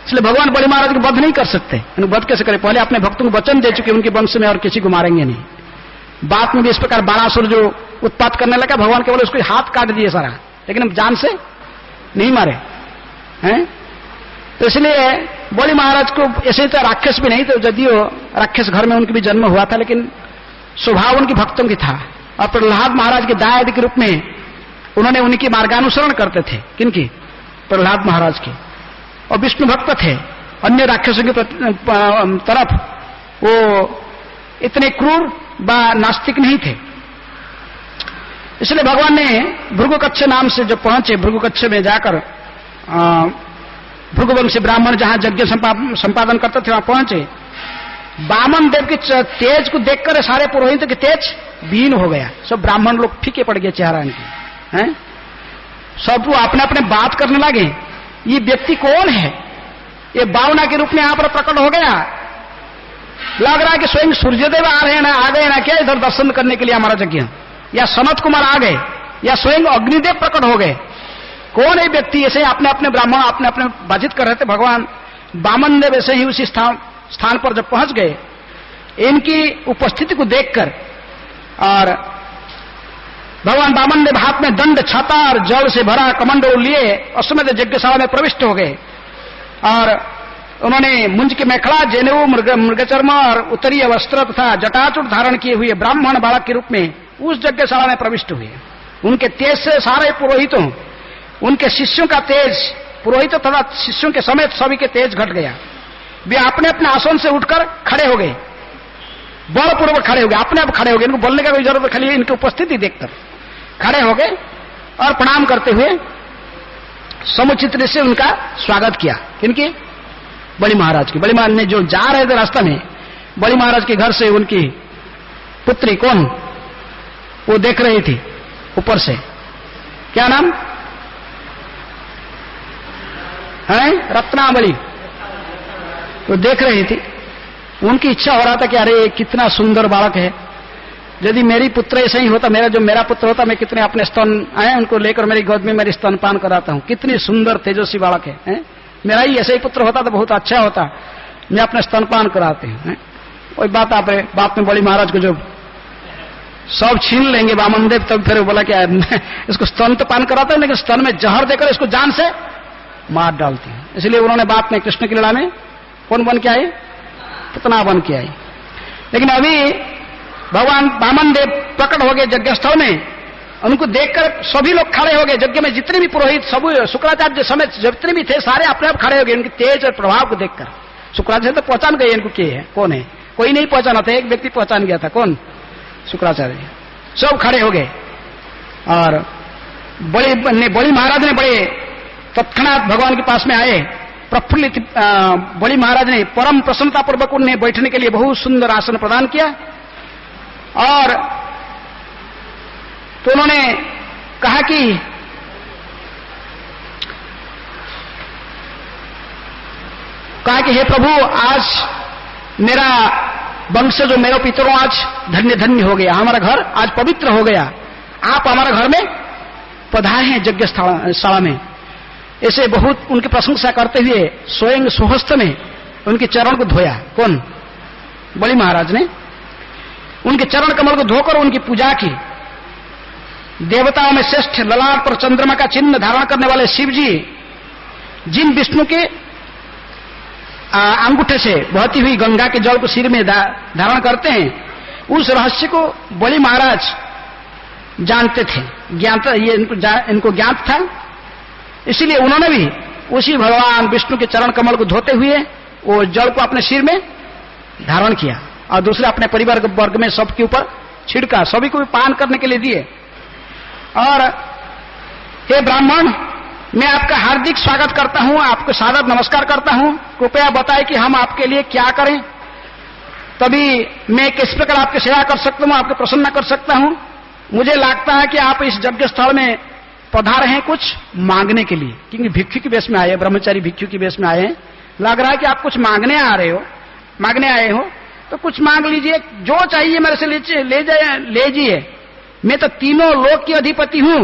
इसलिए भगवान बलि महाराज को वध नहीं कर सकते। वध कैसे करें, पहले अपने भक्तों को वचन दे चुके उनके वंश में और किसी को मारेंगे नहीं। बात में भी इस प्रकार बाणासुर जो उत्पात करने लगा, भगवान केवल उसको हाथ काट दिए सारा, लेकिन जान से नहीं मारे हैं। तो इसलिए बलि महाराज को ऐसे तो राक्षस भी नहीं थे, यदियो राक्षस घर में उनके भी जन्म हुआ था, लेकिन स्वभाव उनकी भक्तों की था। और प्रहलाद महाराज के दायाद के रूप में उन्होंने उनकी मार्गानुसरण करते थे। किनकी? प्रहलाद महाराज की। और विष्णु भक्त थे, अन्य राक्षसों की तरफ वो इतने क्रूर व नास्तिक नहीं थे। इसलिए भगवान ने भृगुकच्छ नाम से जब पहुंचे, भृगुकच्छ में जाकर भृगुवंशी ब्राह्मण जहां यज्ञ संपादन करते थे वहां पहुंचे। वामन देव की तेज को देखकर सारे पुरोहित की तेज बीन हो गया। सब ब्राह्मण लोग फीके पड़ गए चेहरा इनके, हैं? सब अपने अपने बात करने लगे, ये व्यक्ति कौन है? ये बावना के रूप में यहां पर प्रकट हो गया। लग रहा है कि स्वयं सूर्यदेव आ रहे हैं ना, आ गए ना क्या इधर दर्शन करने के लिए हमारा यज्ञ, या सनत कुमार आ गए, या स्वयं अग्निदेव प्रकट हो गए। कौन है व्यक्ति? ऐसे अपने अपने ब्राह्मण अपने अपने बातचीत कर रहे थे। भगवान वामन देव ऐसे ही उसी स्थान पर जब पहुंच गए, इनकी उपस्थिति को देखकर, और भगवान वामन देव हाथ में दंड, छाता और जल से भरा कमंडल लिए अश्वमेध यज्ञशाला में प्रविष्ट हो गए। और उन्होंने मुंज के मेखला, जेनेऊ, मृगचर्म और उत्तरीय वस्त्र तथा जटाचूट धारण किए हुए ब्राह्मण बालक के रूप में उस यज्ञशाला में प्रविष्ट हुए। उनके तेज से सारे पुरोहितों, उनके शिष्यों का तेज, पुरोहितों तथा शिष्यों के समेत सभी के तेज घट गया। वे अपने अपने आसन से उठकर खड़े हो गए, बलपूर्वक खड़े हो गए, अपने आप खड़े हो गए। इनको बोलने का कोई जरूरत, खाली इनकी उपस्थिति देखकर खड़े हो गए और प्रणाम करते हुए समुचित से उनका स्वागत किया। किनकी? बलि महाराज की। बलि महाराज ने जो जा रहे थे रास्ता में, बलि महाराज के घर से उनकी पुत्री कौन, वो देख रही थी ऊपर से। क्या नाम है? रत्नावली। वो देख रही थी, उनकी इच्छा हो रहा था कि अरे कितना सुंदर बालक है, यदि मेरी पुत्र ऐसा ही होता, मेरा पुत्र होता, मैं कितने अपने स्तन आए उनको लेकर मेरी गोद में मेरी स्तनपान कराता हूं, कितनी सुंदर तेजस्वी बालक है? मेरा ही ऐसा ही पुत्र होता तो बहुत अच्छा होता, मैं अपने स्तनपान कराते हैं। कोई बात में बलि महाराज को जब सब छीन लेंगे वामन देव, तब फिर बोला क्या इसको स्तन तो पान कराता है, लेकिन स्तन में जहर देकर इसको जान से मार डालती है। इसलिए उन्होंने बात में कृष्ण की लड़ा में कौन बन के आई? पुतना बन के आई। लेकिन अभी भगवान वामन देव प्रकट हो गए यज्ञस्थल में, उनको देखकर सभी लोग खड़े हो गए। यज्ञ में जितने भी पुरोहित, सब शुक्राचार्य समेत जितने भी थे, सारे अपने आप खड़े हो गए उनकी तेज और प्रभाव को देखकर। शुक्राचार्य तो पहचान गए इनको के है, कौन है। कोई नहीं पहचाना था, एक व्यक्ति पहचान गया था। कौन? शुक्राचार्य। सब खड़े हो गए और बलि महाराज ने बड़े तत्क्षणात भगवान के पास में आए, प्रफुल्लित। बलि महाराज ने परम प्रसन्नता पूर्वक उन्हें बैठने के लिए बहुत सुंदर आसन प्रदान किया। और तो उन्होंने कहा कि हे प्रभु, आज मेरा वंश जो मेरे पितरों आज धन्य धन्य हो गया, हमारा घर आज पवित्र हो गया, आप हमारे घर में पधारे हैं यज्ञशाला में। ऐसे बहुत उनकी प्रशंसा करते हुए स्वयं स्वहस्त में उनके चरण को धोया। कौन? बलि महाराज ने उनके चरण कमल को धोकर उनकी पूजा की। देवताओं में श्रेष्ठ ललाट पर चंद्रमा का चिन्ह धारण करने वाले शिव जी, जिन विष्णु के अंगूठे से बहती हुई गंगा के जल को सिर में धारण करते हैं, उस रहस्य को बलि महाराज जानते थे, इनको ज्ञात था। इसीलिए उन्होंने भी उसी भगवान विष्णु के चरण कमल को धोते हुए वो जल को अपने सिर में धारण किया और दूसरे अपने परिवार के वर्ग में सबके ऊपर छिड़का, सभी को भी पान करने के लिए दिए। और हे ब्राह्मण, मैं आपका हार्दिक स्वागत करता हूं, आपको सादर नमस्कार करता हूं। कृपया बताएं कि हम आपके लिए क्या करें, तभी मैं किस प्रकार आपकी सेवा कर सकता हूं, आपको प्रसन्न कर सकता हूं। मुझे लगता है कि आप इस यज्ञ स्थल में पधारे हैं कुछ मांगने के लिए, क्योंकि भिक्षु की वेश में आए, ब्रह्मचारी भिक्षु की वेश में आए हैं। लग रहा है कि आप कुछ मांगने आए हो, तो कुछ मांग लीजिए, जो चाहिए मेरे से ले जाइए। मैं तो तीनों लोक की अधिपति हूं।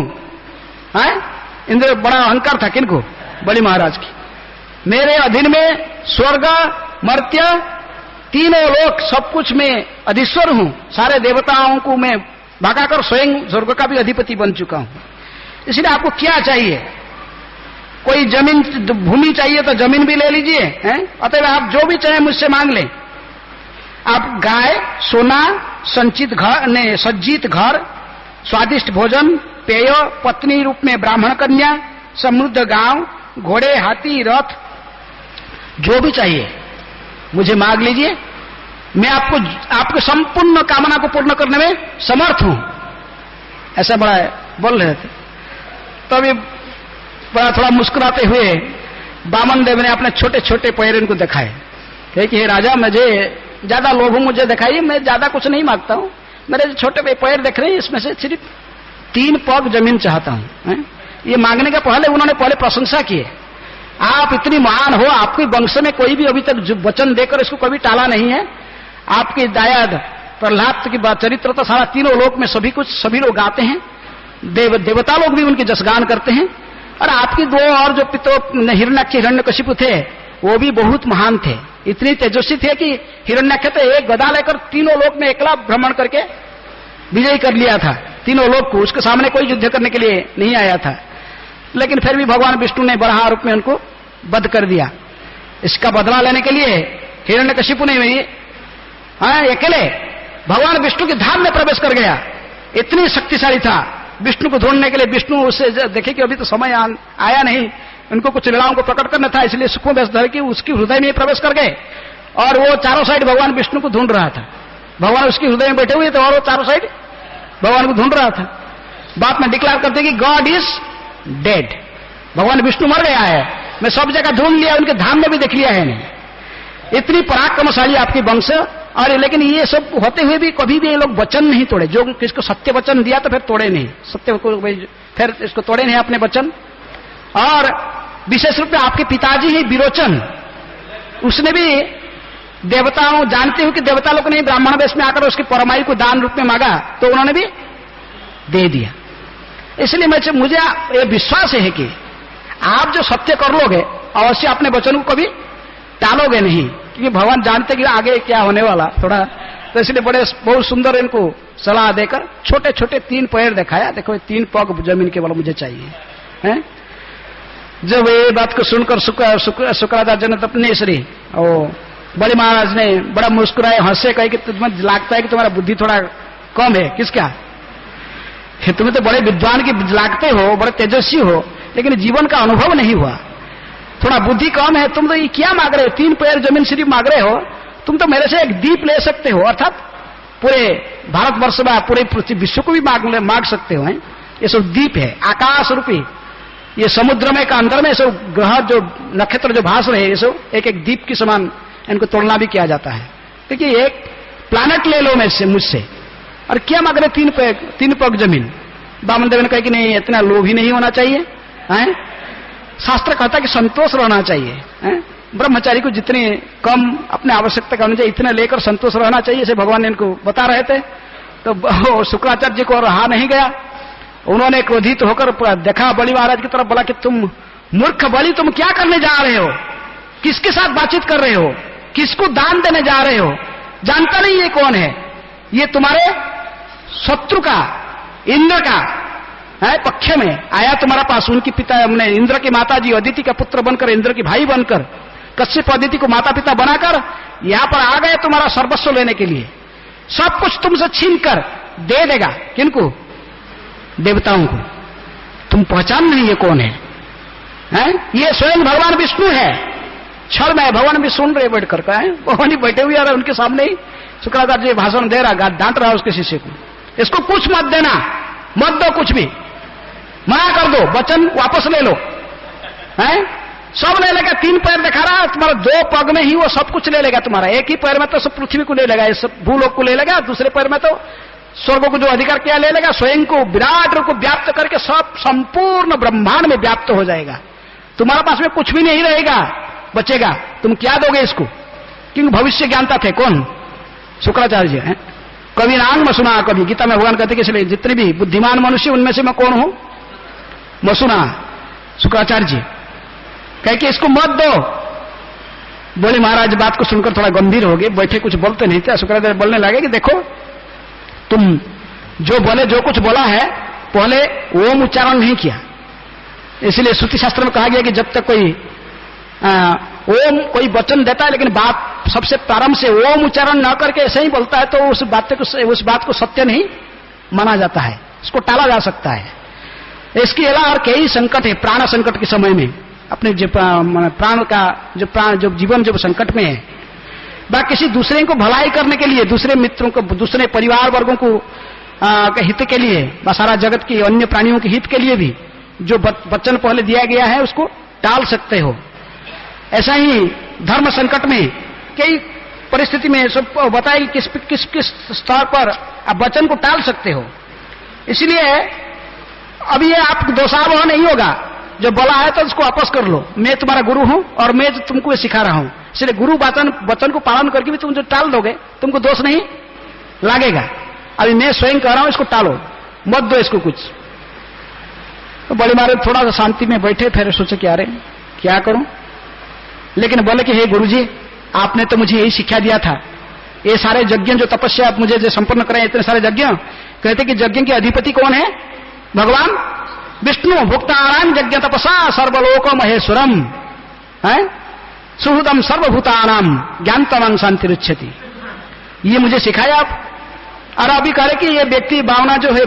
इंद्र बड़ा अहंकार था किनको? बलि महाराज की। मेरे अधीन में स्वर्ग, मर्त्य, तीनों लोक, सब कुछ में अधीश्वर हूं। सारे देवताओं को मैं भगाकर स्वयं स्वर्ग का भी अधिपति बन चुका हूं। इसलिए आपको क्या चाहिए? कोई जमीन भूमि चाहिए तो जमीन भी ले लीजिए, अतः आप जो भी चाहे मुझसे मांग लें। आप गाय, सोना, सज्जित घर, स्वादिष्ट भोजन, पेय, पत्नी रूप में ब्राह्मण कन्या, समृद्ध गांव, घोड़े, हाथी, रथ, जो भी चाहिए मुझे मांग लीजिए, मैं आपको आपके संपूर्ण कामना को पूर्ण करने में समर्थ हूं। ऐसा बड़ा बोल रहे थे। तभी बड़ा थोड़ा मुस्कुराते हुए वामन देव ने अपने छोटे छोटे पैर इनको दिखाए, कहे कि हे राजा, मुझे ज्यादा लोभ मुझे दिखाइए, मैं ज्यादा कुछ नहीं मांगता हूं, मेरे जो छोटे पैर देख रहे हैं इसमें से सिर्फ 3 पग जमीन चाहता हूं। ये मांगने के पहले उन्होंने पहले प्रशंसा की है, आप इतनी महान हो, आपके वंश में कोई भी अभी तक वचन देकर इसको कभी टाला नहीं है। आपकी दायाद प्रहलाद की बात चरित्र तो सारा तीनों लोक में सभी लोग गाते हैं, देवता लोग भी उनकी जसगान करते हैं। और आपकी 2 और जो पितो हिरण्याक्ष हिरण्यकशिपु थे वो भी बहुत महान थे, इतनी तेजस्वी थे कि हिरण्याक्ष तो एक गदा लेकर तीनों लोक में एकला भ्रमण करके विजय कर लिया था तीनों लोक को, उसके सामने कोई युद्ध करने के लिए नहीं आया था। लेकिन फिर भी भगवान विष्णु ने बराह रूप में उनको वध कर दिया। इसका बदला लेने के लिए हिरण्यकशिपु ने अकेले भगवान विष्णु के धाम में प्रवेश कर गया, इतनी शक्तिशाली था। विष्णु को ढूंढने के लिए विष्णु उससे देखे कि अभी तो समय आया नहीं, उनको कुछ लीलाओं को प्रकट करना था, इसलिए सुखों में धर के उसकी हृदय में प्रवेश कर गए और वो चारों साइड भगवान विष्णु को ढूंढ रहा था। भगवान उसकी हृदय में बैठे हुए थे और वो चारों साइड भगवान को ढूंढ रहा था। बात में डिक्लेयर करते कि गॉड इज डेड, भगवान विष्णु मर गया है, मैं सब जगह ढूंढ लिया, उनके धाम में भी देख लिया है नहीं। इतनी पराक्रमशाली आपकी वंश। और लेकिन ये सब होते हुए भी कभी भी ये लोग वचन नहीं तोड़े, जो किसको सत्य वचन दिया तो फिर तोड़े नहीं, सत्य को फिर इसको तोड़े नहीं अपने वचन। और विशेष रूप में आपके पिताजी ही विरोचन, उसने भी देवताओं, जानते हुए कि देवता लोग ने ब्राह्मण वेश में आकर उसकी परमायु को दान रूप में मांगा तो उन्होंने भी दे दिया। इसलिए मुझे ये विश्वास है कि आप जो सत्य कर लोगे अवश्य अपने वचन को कभी टालोगे नहीं, क्योंकि भगवान जानते कि आगे क्या होने वाला थोड़ा। तो इसलिए बहुत सुंदर इनको सलाह देकर छोटे छोटे 3 पैर दिखाया, देखो 3 पग जमीन केवल मुझे चाहिए है। जब ये बात को सुनकर शुक्राचार्य ने अपने श्री बड़े महाराज ने बड़ा मुस्कुराए, हंसे, कहे कि तुम्हें लगता है कि तुम्हारा बुद्धि थोड़ा कम है। किसका? तुम्हें तो बड़े विद्वान की लागते हो, बड़े तेजस्वी हो, लेकिन जीवन का अनुभव नहीं हुआ, थोड़ा बुद्धि कम है। तुम तो ये क्या मांग रहे हो? 3 पैर जमीन सिर्फ मांग रहे हो, तुम तो मेरे से एक दीप ले सकते हो, अर्थात पूरे भारतवर्ष में पूरे पृथ्वी विश्व को भी मांग सकते हो। ये सब दीप है, आकाश रूपी, ये समुद्र में का अंदर में सब ग्रह जो नक्षत्र जो भास रहे, ये सब एक एक दीप के समान, इनको तोड़ना भी किया जाता है। देखिए एक प्लैनेट ले लो मुझसे, और क्या मांग रहे? 3 पग जमीन। वामन देव ने कहा कि नहीं, इतना लोभी नहीं होना चाहिए है? शास्त्र कहता है कि संतोष रहना चाहिए है? ब्रह्मचारी को जितनी कम अपने आवश्यकता का होनी चाहिए, इतना लेकर संतोष रहना चाहिए, ऐसे भगवान ने इनको बता रहे थे। तो शुक्राचार्य जी को रहा नहीं गया, उन्होंने क्रोधित होकर देखा बलि महाराज की तरफ, बोला कि तुम मूर्ख बलि, तुम क्या करने जा रहे हो? किसके साथ बातचीत कर रहे हो? किसको दान देने जा रहे हो? जानता नहीं ये कौन है? ये तुम्हारे शत्रु का, इंद्र का है पक्ष में आया तुम्हारा पास। उनकी पिता हमने इंद्र की माता जी अदिति का पुत्र बनकर, इंद्र की भाई बनकर, कश्यप अदिति को माता पिता बनाकर यहां पर आ गए तुम्हारा सर्वस्व लेने के लिए। सब कुछ तुमसे छीन कर दे देगा। किनको? देवताओं को। तुम पहचान नहीं ये कौन है? ये स्वयं भगवान विष्णु है। क्षण में भगवान भी सुन रहे बैठ कर, भगवान ही बैठे हुए आ उनके सामने ही शुक्राचार्य भाषण दे रहा, डांट रहा उसके शिष्य को, इसको कुछ मत देना, मत दो, कुछ भी मना कर दो, वचन वापस ले लो। सब ले लेगा। 3 पैर दिखा रहा, तुम्हारा 2 पग में ही वो सब कुछ ले लेगा तुम्हारा। एक ही पैर में तो सब पृथ्वी को ले लेगा, ये सब भूलोक को ले लेगा, दूसरे पैर में तो स्वर्ग को जो अधिकार किया ले लेगा, स्वयं को विराट रूप को व्याप्त करके सब संपूर्ण ब्रह्मांड में व्याप्त हो जाएगा। तुम्हारे पास में कुछ भी नहीं रहेगा, बचेगा। तुम क्या दोगे इसको? क्योंकि भविष्य ज्ञानता थे कौन? शुक्राचार्य जी हैं। कभी नाम मसुना, कभी गीता में भगवान कहते कि इसलिए जितने भी बुद्धिमान मनुष्य उनमें से मैं कौन हूं? मसुना, शुक्राचार्य जी। कह के इसको मत दो। बोले महाराज बात को सुनकर थोड़ा गंभीर हो गए, बैठे, कुछ बोलते नहीं थे। शुक्राचार्य बोलने लगे कि देखो, तुम जो बोले, जो कुछ बोला है, पहले ओम उच्चारण नहीं किया। इसलिए श्रुति शास्त्र में कहा गया कि जब तक कोई ओम कोई वचन देता है, लेकिन बात सबसे प्रारंभ से ओम उच्चारण न करके ऐसे ही बोलता है, तो उस बात को सत्य नहीं माना जाता है, इसको टाला जा सकता है। इसके अलावा और कई संकट है प्राण संकट के समय में। अपने प्राण का जो जीवन जो संकट में है, व किसी दूसरे को भलाई करने के लिए, दूसरे मित्रों को, दूसरे परिवार वर्गों को के हित के लिए, व सारा जगत के अन्य प्राणियों के हित के लिए भी जो वचन पहले दिया गया है उसको टाल सकते हो। ऐसा ही धर्म संकट में कई परिस्थिति में सब बताए कि किस किस स्तर पर आप वचन को टाल सकते हो। इसलिए अब ये आप दोषारोह नहीं होगा, जो बोला है तो उसको वापस कर लो, मैं तुम्हारा गुरु हूं और मैं तुमको सिखा रहा हूं, इसलिए गुरु वचन को पालन करके भी तुम जो टाल दोगे तुमको दोष नहीं लगेगा। अभी मैं स्वयं कह रहा हूं, इसको टालो, मत दो इसको कुछ। तो बड़े महाराज थोड़ा सा शांति में बैठे, फिर सोचे कि अरे क्या करूं, लेकिन बोले कि हे गुरुजी, आपने तो मुझे यही शिक्षा दिया था, ये सारे यज्ञ जो तपस्या आप मुझे जो संपन्न कराए, इतने सारे यज्ञ, कहते कि यज्ञ के अधिपति कौन है? भगवान विष्णु। भुक्तानां यज्ञ तपसा सर्वलोक महेश्वरम है सुहृदम सर्वभूतानां ज्ञानतमं शांतिरुच्यति। ये मुझे सिखाया आप। और अभी कह रहे कि ये व्यक्ति बामना जो है,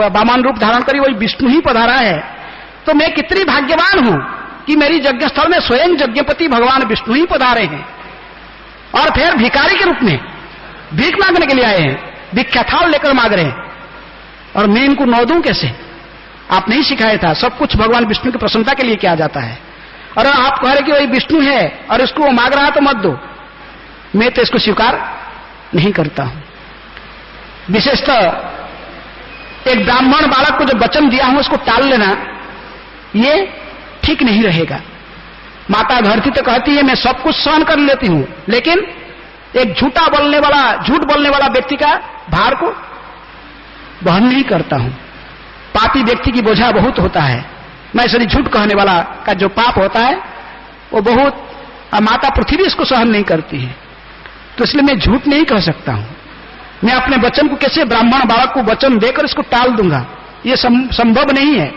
बामन रूप धारण करी वही विष्णु ही पधारा है, तो मैं कितनी भाग्यवान हूं कि मेरी यज्ञ स्थल में स्वयं यज्ञपति भगवान विष्णु ही पधारे हैं, और फिर भिखारी के रूप में भीख मांगने के लिए आए हैं, भिक्षा थाल लेकर मांग रहे हैं, और मैं इनको नौ दूं कैसे? आप नहीं सिखाया था, सब कुछ भगवान विष्णु की प्रसन्नता के लिए किया जाता है, और आप कह रहे कि वही विष्णु है और इसको वो मांग रहा तो मत दो। मैं तो इसको स्वीकार नहीं करता हूं। विशेषतः एक ब्राह्मण बालक को जो वचन दिया हूं उसको टाल लेना, ये ठीक नहीं रहेगा। माता धरती तो कहती है मैं सब कुछ सहन कर लेती हूं, लेकिन एक झूठ बोलने वाला व्यक्ति का भार को वहन नहीं करता हूं। पापी व्यक्ति की बोझा बहुत होता है, मैं सही झूठ कहने वाला का जो पाप होता है वो बहुत, माता पृथ्वी इसको सहन नहीं करती है, तो इसलिए मैं झूठ नहीं कह सकता हूं। मैं अपने वचन को कैसे ब्राह्मण बालक को वचन देकर इसको टाल दूंगा, ये संभव नहीं है।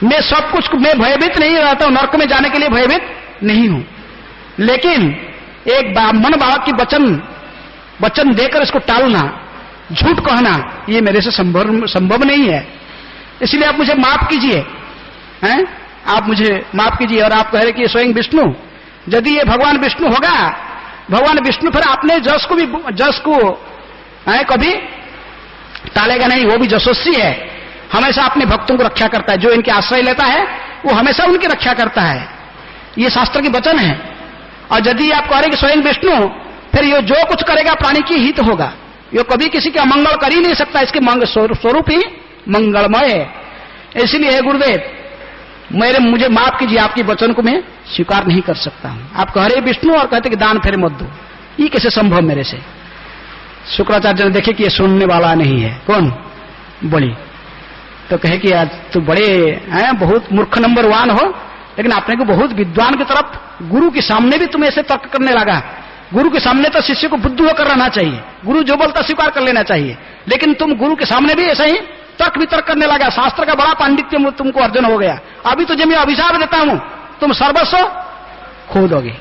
मैं सब कुछ, मैं भयभीत नहीं रहता हूं, नरक में जाने के लिए भयभीत नहीं हूं, लेकिन एक ब्राह्मण बालक की वचन देकर इसको टालना, झूठ कहना, ये मेरे से संभव नहीं है। इसलिए आप मुझे माफ कीजिए, हैं? आप मुझे माफ कीजिए। और आप कह रहे कि स्वयं विष्णु, यदि ये भगवान विष्णु होगा, भगवान विष्णु फिर अपने जस को कभी टालेगा नहीं, वो भी जशस्वी है, हमेशा अपने भक्तों को रक्षा करता है। जो इनके आश्रय लेता है वो हमेशा उनकी रक्षा करता है, ये शास्त्र के वचन है। और यदि आप कह रहे कि स्वयं विष्णु, फिर ये जो कुछ करेगा प्राणी की हित होगा, ये कभी किसी के अमंगल कर ही नहीं सकता, इसके स्वरूप ही मंगलमय है। इसलिए गुरुदेव मुझे माफ कीजिए, आपके वचन को मैं स्वीकार नहीं कर सकता हूं। आप कह रहे विष्णु और कहते कि दान फेरे मत दो, ये कैसे संभव मेरे से? शुक्राचार्य ने देखे कि ये सुनने वाला नहीं है। कौन? बोली। तो कहे कि आज तो बड़े हैं, बहुत मूर्ख नंबर 1 हो, लेकिन आपने को बहुत विद्वान की तरफ, गुरु के सामने भी तुम ऐसे तर्क करने लगा। गुरु के सामने तो शिष्य को बुद्धि होकर रहना चाहिए, गुरु जो बोलता स्वीकार कर लेना चाहिए, लेकिन तुम गुरु के सामने भी ऐसा ही तर्क वितर्क करने लगा। शास्त्र का बड़ा पांडित्य तुमको अर्जन हो गया। अभी तुझे मैं अभिशाप देता हूं, तुम सर्वस्व खो दोगे।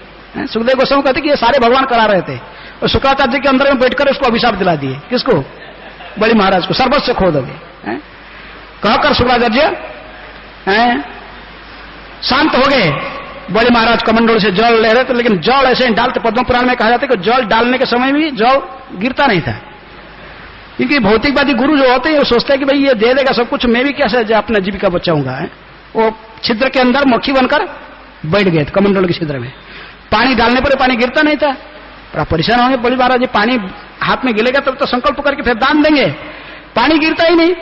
सुखदेव गोस्वामी कहते कि ये सारे भगवान करा रहे थे, और शुक्राचार्य के अंदर में बैठकर उसको अभिशाप दिला दिए। किसको? बड़ी महाराज को, सर्वस्व खो दोगे। कहकर शुक्राचार्य शांत हो गए। बड़े महाराज कमंडल से जल ले रहे थे, लेकिन जल ऐसे डालते, पद्म पुराण में कहा जाता है कि जल डालने के समय भी जल गिरता नहीं था, क्योंकि भौतिकवादी गुरु जो होते हैं वो सोचते हैं कि भाई ये दे देगा सब कुछ, मैं भी कैसे अपना जीविका बचाऊंगा। वो छिद्र के अंदर मक्खी बनकर बैठ गए थे कमंडल के छिद्र में। पानी डालने पर पानी गिरता नहीं था, बड़ा परेशान होंगे। बड़ी महाराज जी पानी हाथ में गिरेगा तब तो संकल्प करके फिर दान देंगे, पानी गिरता ही नहीं।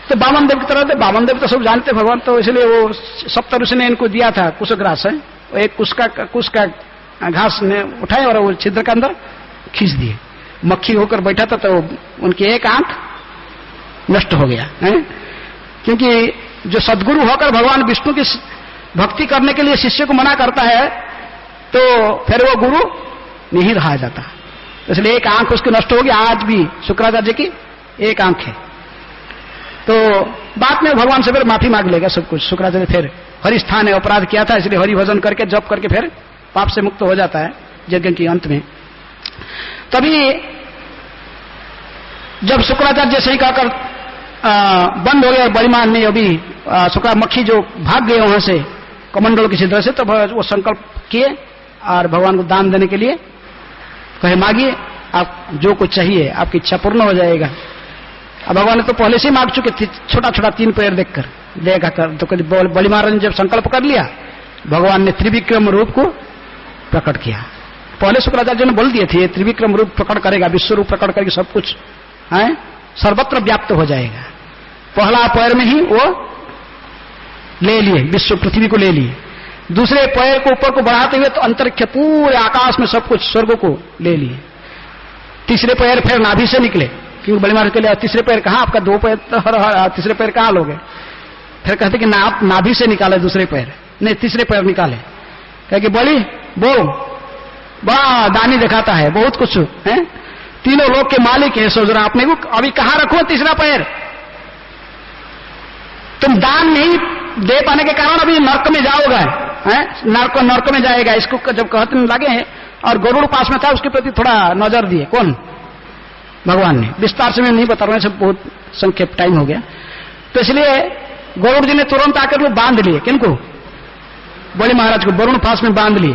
तो बामन देव की तरह थे, बामन देव तो सब जानते भगवान, तो इसलिए वो सप्तऋषि ने इनको दिया था कुशग्रास है, एक कुश का घास ने उठाए और वो छिद्र के अंदर खींच दिए। मक्खी होकर बैठा था तो उनकी एक आंख नष्ट हो गया है। क्योंकि जो सदगुरु होकर भगवान विष्णु की भक्ति करने के लिए शिष्य को मना करता है, तो फिर वो गुरु नहीं रहा जाता, इसलिए एक आंख उसकी नष्ट होगी। आज भी शुक्राचार्य की एक आंख है, तो बाद में भगवान से फिर माफी मांग लेगा सब कुछ। शुक्राचार्य फिर हरि स्थान ने अपराध किया था, इसलिए हरि भजन करके जप करके फिर पाप से मुक्त हो जाता है यज्ञ के अंत में। तभी जब शुक्राचार्य सही कहकर बंद हो गया, बड़ीमान ने अभी शुक्ला मक्खी जो भाग गए वहां से कमंडल की छिद्र से, तो वो संकल्प किए और भगवान को दान देने के लिए कहे मांगिए, आप जो कुछ चाहिए आपकी इच्छा पूर्ण हो जाएगा। अब भगवान ने तो पहले से मांग चुके थे, छोटा छोटा 3 पैर देखकर देखा कर। तो बलि महाराज ने जब संकल्प कर लिया, भगवान ने त्रिविक्रम रूप को प्रकट किया। पहले शुक्राचार्य ने बोल दिए थे त्रिविक्रम रूप प्रकट करेगा, विश्व रूप प्रकट करके सब कुछ है सर्वत्र व्याप्त हो जाएगा। पहला पैर में ही वो ले लिए, विश्व पृथ्वी को ले लिए। दूसरे पैर को ऊपर को बढ़ाते हुए तो अंतरिक्ष पूरे आकाश में सब कुछ स्वर्ग को ले लिए। तीसरे पैर फिर नाभि से निकले, क्योंकि बलि महाराज के लिए तीसरे पैर कहां, आपका 2 पैर तो तीसरे पैर कहां लोगे? फिर कहते कि नाभि से निकाले दूसरे पैर, नहीं तीसरे पैर निकाले। कहे कि बलि बोल, बड़ा दानी दिखाता है, बहुत कुछ है, तीनों लोग के मालिक है, सोच रहा आपने को अभी कहां रखो तीसरा पैर? तुम दान नहीं दे पाने के कारण अभी नर्क में जाओगे, नर्क में जाएगा। इसको जब कहते लगे हैं, और गरुड़ पास में था, उसके प्रति थोड़ा नजर दिए। कौन? भगवान ने। विस्तार से मैं नहीं बता रहा हूं, सब बहुत संक्षेप टाइम हो गया, तो इसलिए गरुड़ जी ने तुरंत आकर वो बांध लिए। किनको? बलि महाराज को वरुण पास में बांध लिए,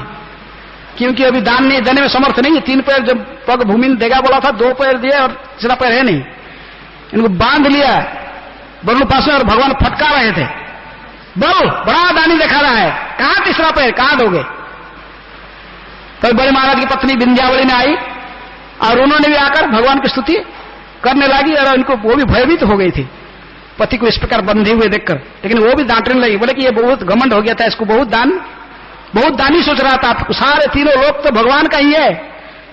क्योंकि अभी दान नहीं देने में समर्थ नहीं है। 3 पैर जब पग भूमि में देगा बोला था, 2 पैर दिए और तीसरा पैर है नहीं। इनको बांध लिया वरुण पास में, और भगवान फटका रहे थे, बोल बड़ा दानी दिखा रहा है, कहां तीसरा पैर, कहां दोगे? तो बलि महाराज की पत्नी विंध्यावली ने आई और उन्होंने भी आकर भगवान की स्तुति करने लगी, और उनको वो भी भयभीत हो गई थी पति को इस प्रकार बंधे हुए देखकर। लेकिन वो भी डांटने लगी, बोले कि ये बहुत घमंड हो गया था, इसको बहुत दानी सोच रहा था। सारे तीनों लोग तो भगवान का ही है,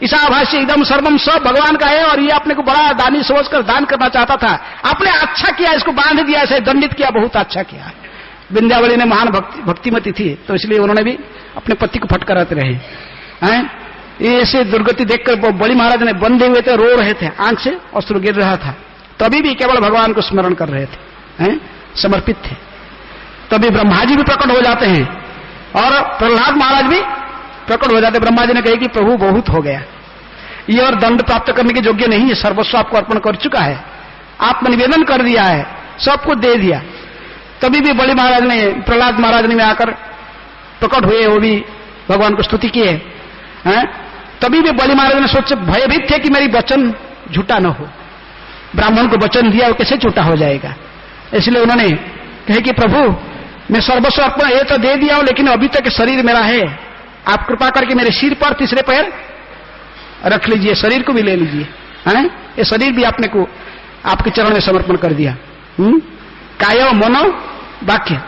ईशाभाष्य एकदम सर्वम सब भगवान का है, और ये अपने को बड़ा दानी सोचकर दान करना चाहता था। आपने अच्छा किया, इसको बांध दिया, ऐसे दंडित किया, बहुत अच्छा किया। विंध्यावली ने महान भक्तिमती थी, तो इसलिए उन्होंने भी अपने पति को फटकाराते रहे हैं। ऐसे दुर्गति देखकर बलि महाराज ने बंधे हुए थे, रो रहे थे, आंख से अश्रु गिर रहा था, तभी भी केवल भगवान को स्मरण कर रहे थे, समर्पित थे। तभी ब्रह्मा जी भी प्रकट हो जाते हैं और प्रहलाद महाराज भी प्रकट हो जाते। ब्रह्मा जी ने कहे कि प्रभु बहुत हो गया, ये और दंड प्राप्त करने के योग्य नहीं है, सर्वस्व आपको अर्पण कर चुका है, आत्मनिवेदन कर दिया है, सब कुछ दे दिया। तभी भी बलि महाराज ने, प्रहलाद महाराज ने आकर प्रकट हुए, वो भी भगवान को स्तुति किए हैं। तभी भी बलि महाराज ने सोचे, भयभीत थे कि मेरी वचन झूठा न हो, ब्राह्मण को वचन दिया वो कैसे झूठा हो जाएगा। इसलिए उन्होंने कहे कि प्रभु मैं सर्वस्व अर्पण ये तो दे दिया हूं, लेकिन अभी तक शरीर मेरा है, आप कृपा करके मेरे सिर पर तीसरे पैर रख लीजिए, शरीर को भी ले लीजिए, ये शरीर भी आपने को आपके चरण में समर्पण कर दिया। कायो मनो वाक्य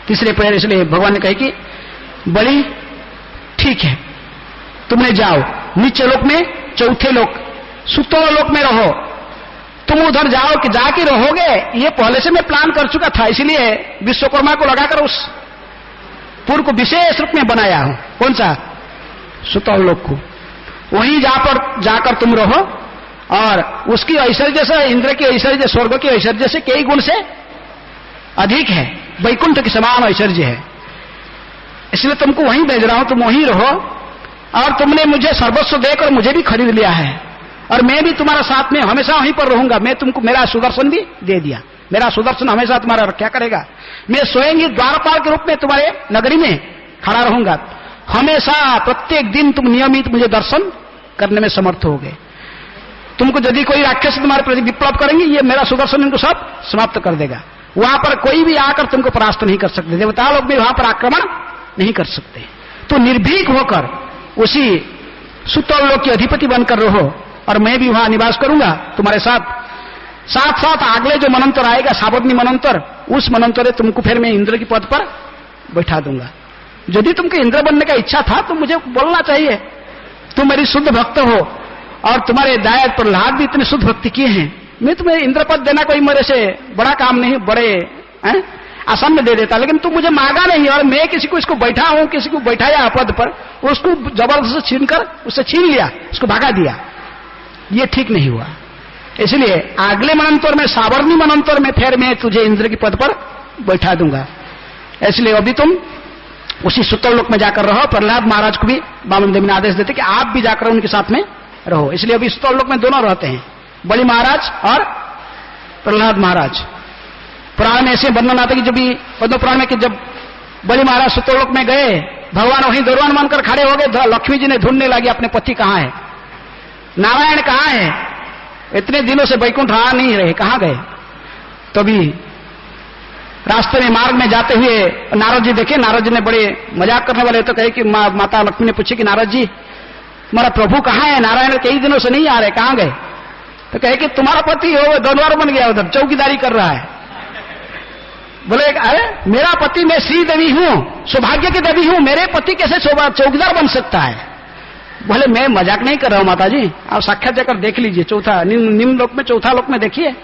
तीसरे पैर। इसलिए भगवान ने कहे कि बलि ठीक है, तुमने जाओ नीचे लोक में, चौथे लोक सुतोल लोक में रहो, तुम उधर जाओ कि जाके रहोगे, ये पहले से मैं प्लान कर चुका था। इसलिए विश्वकर्मा को लगाकर उस पुर को विशेष रूप में बनाया हूं। कौन सा? सुतोल लोक को। वहीं जाकर तुम रहो, और उसकी ऐश्वर्य से, इंद्र की ऐश्वर्य, स्वर्ग की ऐश्वर्य से कई गुण से अधिक है, वैकुंठ के समान ऐश्वर्य है। इसलिए तुमको वहीं भेज रहा हूं, तुम वहीं रहो, और तुमने मुझे सर्वस्व देकर मुझे भी खरीद लिया है, और मैं भी तुम्हारा साथ में हमेशा वहीं पर रहूंगा। मैं तुमको मेरा सुदर्शन भी दे दिया, मेरा सुदर्शन हमेशा तुम्हारा रक्षा करेगा। मैं स्वयं ही द्वारपाल के रूप में तुम्हारे नगरी में खड़ा रहूंगा, हमेशा प्रत्येक दिन तुम नियमित मुझे दर्शन करने में समर्थ होगे। तुमको यदि कोई राक्षस तुम्हारे प्रति विप्लव करेंगे, ये मेरा सुदर्शन इनको सब समाप्त कर देगा। वहां पर कोई भी आकर तुमको परास्त नहीं कर सकते, देवता लोग भी वहां पर आक्रमण नहीं कर सकते। तो निर्भीक होकर उसी सुतोल लोक के अधिपति बनकर रहो, और मैं भी वहां निवास करूंगा तुम्हारे साथ। साथ साथ अगले जो मनंतर आएगा, साबरनी मनंतर, उस मनंतर तुमको फिर मैं इंद्र की पद पर बैठा दूंगा। यदि तुमको इंद्र बनने का इच्छा था तो मुझे बोलना चाहिए, तुम मेरी शुद्ध भक्त हो, और तुम्हारे दायद प्रहलाद भी इतने शुद्ध भक्ति किए हैं, मैं तुम्हें इंद्र पद देना कोई मेरे से बड़ा काम नहीं, बड़े आसान में दे देता। लेकिन तुम मुझे मांगा नहीं, और मैं किसी को इसको बैठा हूं, किसी को बैठाया पद पर, उसको जबरदस्त छीनकर उससे छीन लिया, उसको भागा दिया, ये ठीक नहीं हुआ। इसलिए अगले मनंतर में, साबरनी मनंतर में, फिर मैं तुझे इंद्र की पद पर बैठा दूंगा। इसलिए अभी तुम उसी सुतोल लोक में जाकर रहो। प्रहलाद महाराज को भी वामन देव ने आदेश देते कि आप भी जाकर उनके साथ में रहो। इसलिए अभी सुतोल लोक में दोनों रहते हैं, बलि महाराज और प्रहलाद महाराज। पुराण में ऐसे वर्णन आता कि जब भी पद्म पुराण में कि जब बलि महाराज सुतोलोक में गए, भगवान वहीं दरबान मानकर खड़े हो गए। लक्ष्मी जी ने ढूंढने लगी अपने पति कहाँ है, नारायण कहाँ है, इतने दिनों से बैकुंठ रहा नहीं रहे, कहाँ गए। तभी रास्ते में मार्ग में जाते हुए नारद जी देखे, नारद जी ने बड़े मजाक करने वाले तो कहे कि माता लक्ष्मी ने पूछे कि नारद जी हमारा प्रभु कहाँ है, नारायण कई दिनों से नहीं आ रहे, कहाँ गए। तो कहे कि तुम्हारा पति हो दोनों बन गया, उधर चौकीदारी कर रहा है। बोले अरे मेरा पति, मैं श्री देवी हूं, सौभाग्य की देवी हूं, मेरे पति कैसे चौकीदार बन सकता है। बोले मैं मजाक नहीं कर रहा हूं माता जी, आप साक्षात जाकर देख लीजिए, चौथा निम्न लोक में, चौथा लोक में देखिए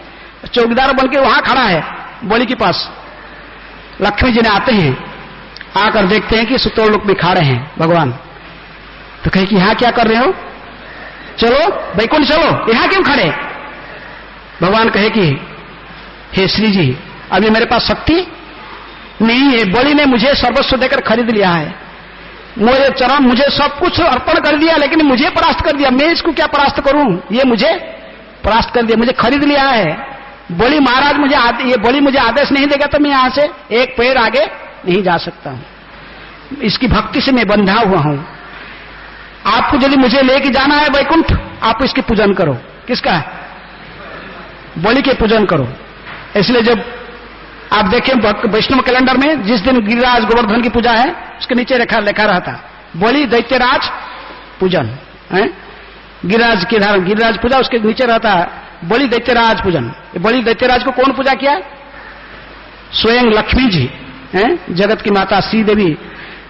चौकीदार बन के वहां खड़ा है बलि के पास। लक्ष्मी जी ने आते हैं, आकर देखते हैं कि सुतोल लोक में खड़े हैं भगवान। तो कहे कि यहां क्या कर रहे हो, चलो बैकुंठ चलो, यहां क्यों खड़े। भगवान कहे कि हे श्री जी अभी मेरे पास शक्ति नहीं है, बलि ने मुझे सर्वस्व देकर खरीद लिया है, मुझे चरण मुझे सब कुछ अर्पण कर दिया, लेकिन मुझे परास्त कर दिया, मैं इसको क्या परास्त करूं, ये मुझे परास्त कर दिया, मुझे खरीद लिया है। बलि महाराज मुझे ये बलि मुझे आदेश नहीं देगा तो मैं यहां से एक पैर आगे नहीं जा सकता हूं, इसकी भक्ति से मैं बंधा हुआ हूं। आपको यदि मुझे लेके जाना है वैकुंठ, आप इसकी पूजन करो। किसका, बलि के पूजन करो। इसलिए जब आप देखें वैष्णव कैलेंडर में जिस दिन गिरिराज गोवर्धन की पूजा है उसके नीचे लिखा रहा था बलि दैत्यराज पूजन है, गिरिराज के धारण गिरिराज पूजा, उसके नीचे रहता है बलि दैत्यराज पूजन। बलि दैत्यराज को कौन पूजा किया, स्वयं लक्ष्मी जी हैं, जगत की माता श्री देवी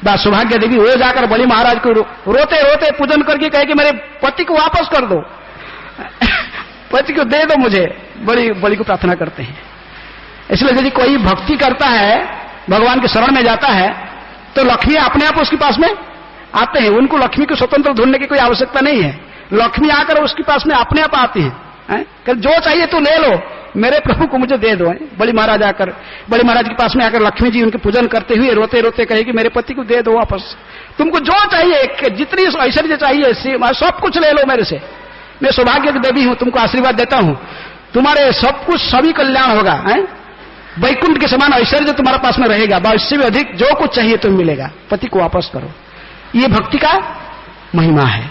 व सौभाग्य देवी, वो जाकर बलि महाराज को रोते रोते पूजन करके कहे कि मेरे पति को वापस कर दो पति को दे दो मुझे, बलि को प्रार्थना करते हैं। इसलिए यदि कोई भक्ति करता है, भगवान के शरण में जाता है, तो लक्ष्मी अपने आप उसके पास में आते हैं, उनको लक्ष्मी को स्वतंत्र ढूंढने की कोई आवश्यकता नहीं है, लक्ष्मी आकर उसके पास में अपने आप आती है। जो चाहिए तू ले लो, मेरे प्रभु को मुझे दे दो। बलि महाराज आकर, बलि महाराज के पास में आकर लक्ष्मी जी उनके पूजन करते हुए रोते रोते कहे कि मेरे पति को दे दो वापस, तुमको जो चाहिए, जितनी ऐश्वर्य चाहिए सब कुछ ले लो मेरे से, मैं सौभाग्य की देवी हूं, तुमको आशीर्वाद देता हूं, तुम्हारे सब कुछ सभी कल्याण होगा, वैकुंठ के समान ऐश्वर्य तुम्हारे पास में रहेगा, इससे भी अधिक जो कुछ चाहिए तुम मिलेगा, पति को वापस करो। ये भक्ति का महिमा है।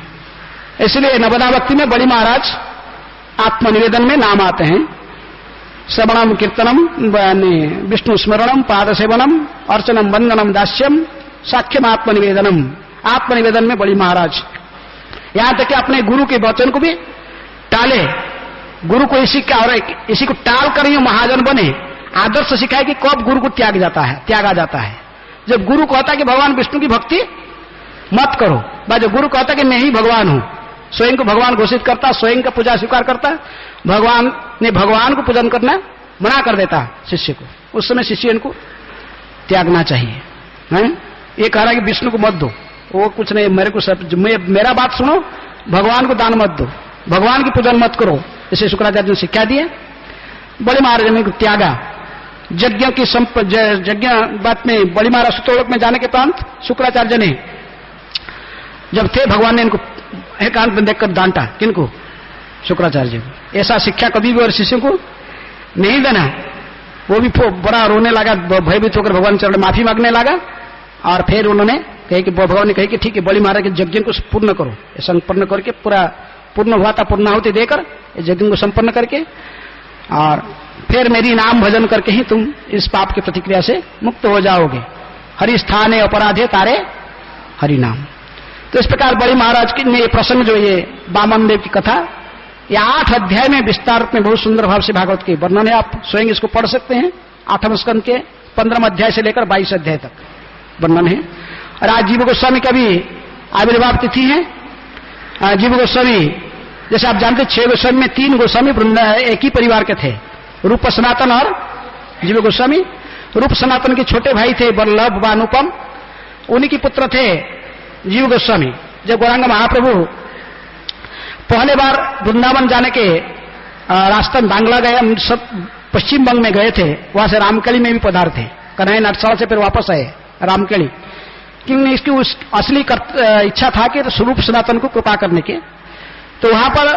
इसलिए नवदा भक्ति में बलि महाराज आत्मनिवेदन में नाम आते हैं। श्रवणम कीर्तनम विष्णु स्मरणम पाद सेवनम अर्चनम वंदनम दास्यम साख्यम आत्मनिवेदनम। आत्मनिवेदन में बलि महाराज यहां तक कि अपने गुरु के वचन को भी टाले, गुरु को इसी को टाल कर ही महाजन बने। आदर्श सिखाए कि कब गुरु को त्यागा जाता है। जब गुरु कहता है कि भगवान विष्णु की भक्ति मत करो, जब गुरु कहता है कि मैं ही भगवान हूं, स्वयं को भगवान घोषित करता, स्वयं का पूजा स्वीकार करता, भगवान ने भगवान को पूजन करना मना कर देता शिष्य को, उस समय शिष्य को त्यागना चाहिए। ये कह रहा है कि विष्णु को मत दो, वो कुछ नहीं, मेरे को मेरा बात सुनो, भगवान को दान मत दो, भगवान की पूजन मत करो, इसे शुक्राचार्य ने शिक्षा दी है। बलि महाराज ने त्यागा। यज्ञ की यज्ञ बात में बलि महाराज सुतोलोक में जाने के उपरांत शुक्राचार्य ने जब थे, भगवान ने इनको एकांत में देखकर डांटा। किनको, शुक्राचार्य को। ऐसा शिक्षा कभी भी और शिष्यों को नहीं देना। वो भी बड़ा रोने लगा, भयभीत होकर भगवान चरण माफी मांगने लगा, और फिर उन्होंने कहे कि भगवान ने कहे कि ठीक है, बलि महाराज के यज्ञ को पूर्ण करो, संपन्न करके पूरा पूर्ण हुआ था, पूर्णाहुति देकर यज्ञ को संपन्न करके, और फिर मेरी नाम भजन करके ही तुम इस पाप की प्रतिक्रिया से मुक्त हो जाओगे। हरि स्थाने अपराधे तारे हरि नाम। तो इस प्रकार बलि महाराज की ने प्रसंग जो ये वामन देव की कथा, ये 8 अध्याय में विस्तार में बहुत सुंदर भाव से भागवत के वर्णन है। आप स्वयं इसको पढ़ सकते हैं। 8वें स्कंद के 15 अध्याय से लेकर 22 अध्याय तक वर्णन है। और आज जीव गोस्वामी का भी आविर्भाव तिथि है। जीव गोस्वामी जैसे आप जानते 6 गोस्वामी में 3 गोस्वामी एक ही परिवार के थे, रूप सनातन और जीव गोस्वामी। रूप सनातन के छोटे भाई थे वल्लभ व अनुपम, उन्हीं के पुत्र थे जीव गोस्वामी। जब गौरांग महाप्रभु पहले बार वृंदावन जाने के रास्ता बांग्ला गए, सब पश्चिम बंग में गए थे, वहां से रामकली में भी पधार थे। कन्हैया नाटशाला से फिर वापस आए रामकली, क्योंकि इसकी असली इच्छा था कि स्वरूप सनातन को कृपा करने के। तो वहां पर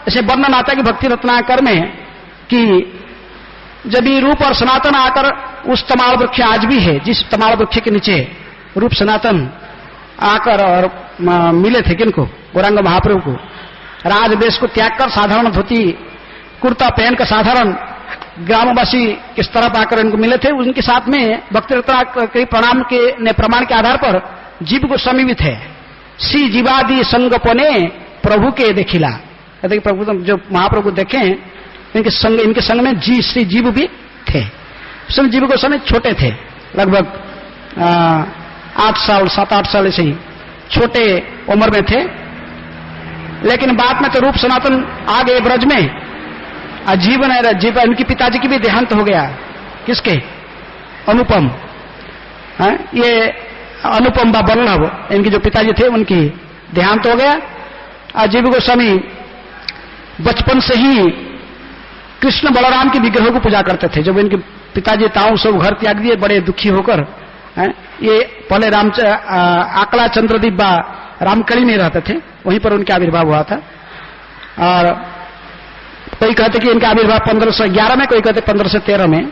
ऐसे वर्णन आता है कि भक्ति रत्नाकर में कि जब ये रूप और सनातन आकर उस तमाल वृक्ष आज भी है, जिस तमाल वृक्ष के नीचे रूप सनातन आकर और मिले थे किनको, गौरांग महाप्रभु को, राजवेश को त्याग कर साधारण धोती कुर्ता पहनकर साधारण ग्रामवासी किस तरफ आकर इनको मिले थे, उनके साथ में भक्ति रत्ना के प्रमाण के आधार पर जीव गोस्वामी भी थे। श्री जीवादि संगपने प्रभु के देखिला, कहते प्रभु जो महाप्रभु देखे इनके संग में श्री जीव भी थे। सब जीव गोस्वामी छोटे थे, लगभग 7-8 साल ऐसे ही छोटे उम्र में थे, लेकिन बाद में तो रूप सनातन आ गए ब्रज में। जीवन इनके पिताजी की भी देहांत हो गया, किसके, अनुपम, ये अनुपम बा वल्लभ इनके जो पिताजी थे उनकी देहांत हो गया। जीव गोस्वामी बचपन से ही कृष्ण बलराम के विग्रहों को पूजा करते थे। जब इनके पिताजी ताऊ सब घर त्याग दिए बड़े दुखी होकर, ये पहले आकला चंद्रदीप बा रामकली में रहते थे, वहीं पर उनका आविर्भाव हुआ था। और कोई कहते कि इनका आविर्भाव 1511 में, कोई कहते 1513 में।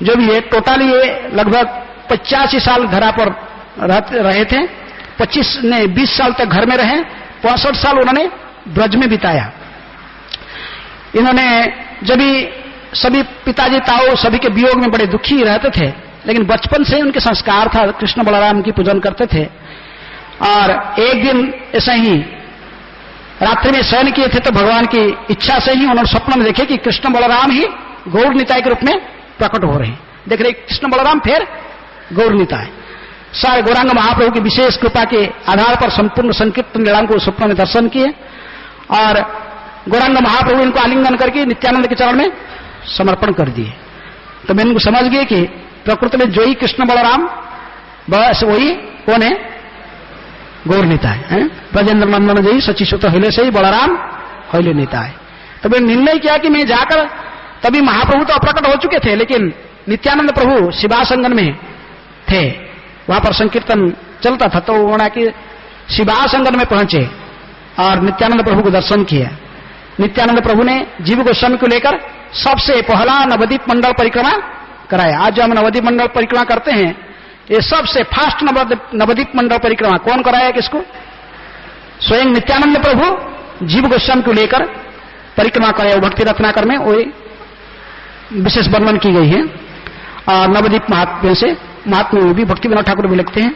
जो भी है टोटली ये लगभग 85 साल धरा पर रहे थे। 20 साल तक घर में रहे, 65 साल उन्होंने ब्रज में बिताया। इन्होंने जब सभी पिताजी ताऊ सभी के वियोग में बड़े दुखी रहते थे, लेकिन बचपन से उनके संस्कार था, कृष्ण बलराम की पूजन करते थे। और एक दिन ऐसा ही रात्रि में शयन किए थे तो भगवान की इच्छा से ही उन्होंने स्वप्न में देखे कि कृष्ण बलराम ही गौर निताय के रूप में प्रकट हो रहे हैं। देख रहे कृष्ण बलराम फिर गौर निताय। सारे गौरांग महाप्रभु की विशेष कृपा के आधार पर संपूर्ण संकीर्तन लीलाओं को स्वप्न में दर्शन किए और गौरांग महाप्रभु इनको आलिंगन करके नित्यानंद के चरण में समर्पण कर दिए। तो मैं इनको समझ गए कि प्रकृति में जो ही कृष्ण बलराम बस वही कौन है, गौर निताय है। ब्रजेंद्र नंदन जी सचिसुत हिले से ही बलराम हिले निताय। तो मैंने निर्णय किया कि मैं जाकर, तभी महाप्रभु तो अप्रकट हो चुके थे, लेकिन नित्यानंद प्रभु शिवासंगन में थे, वहां पर संकीर्तन चलता था। तो उन्होंने कि शिवासंगन में पहुंचे और नित्यानंद प्रभु को दर्शन किया। नित्यानंद प्रभु ने जीव गोस्वामी को लेकर सबसे पहला नवदीप मंडल परिक्रमा कराया। आज जो हम नवदीप मंडल परिक्रमा करते हैं, ये सबसे फास्ट नवदीप मंडल परिक्रमा कौन कराया, किसको? स्वयं नित्यानंद प्रभु जीव गोस्वामी को लेकर परिक्रमा कराया। भक्ति रत्नाकर में वो विशेष वर्णन की गई है। और नवदीप महात्म्य से महात्मा भी भक्ति विनोद ठाकुर भी लिखते हैं।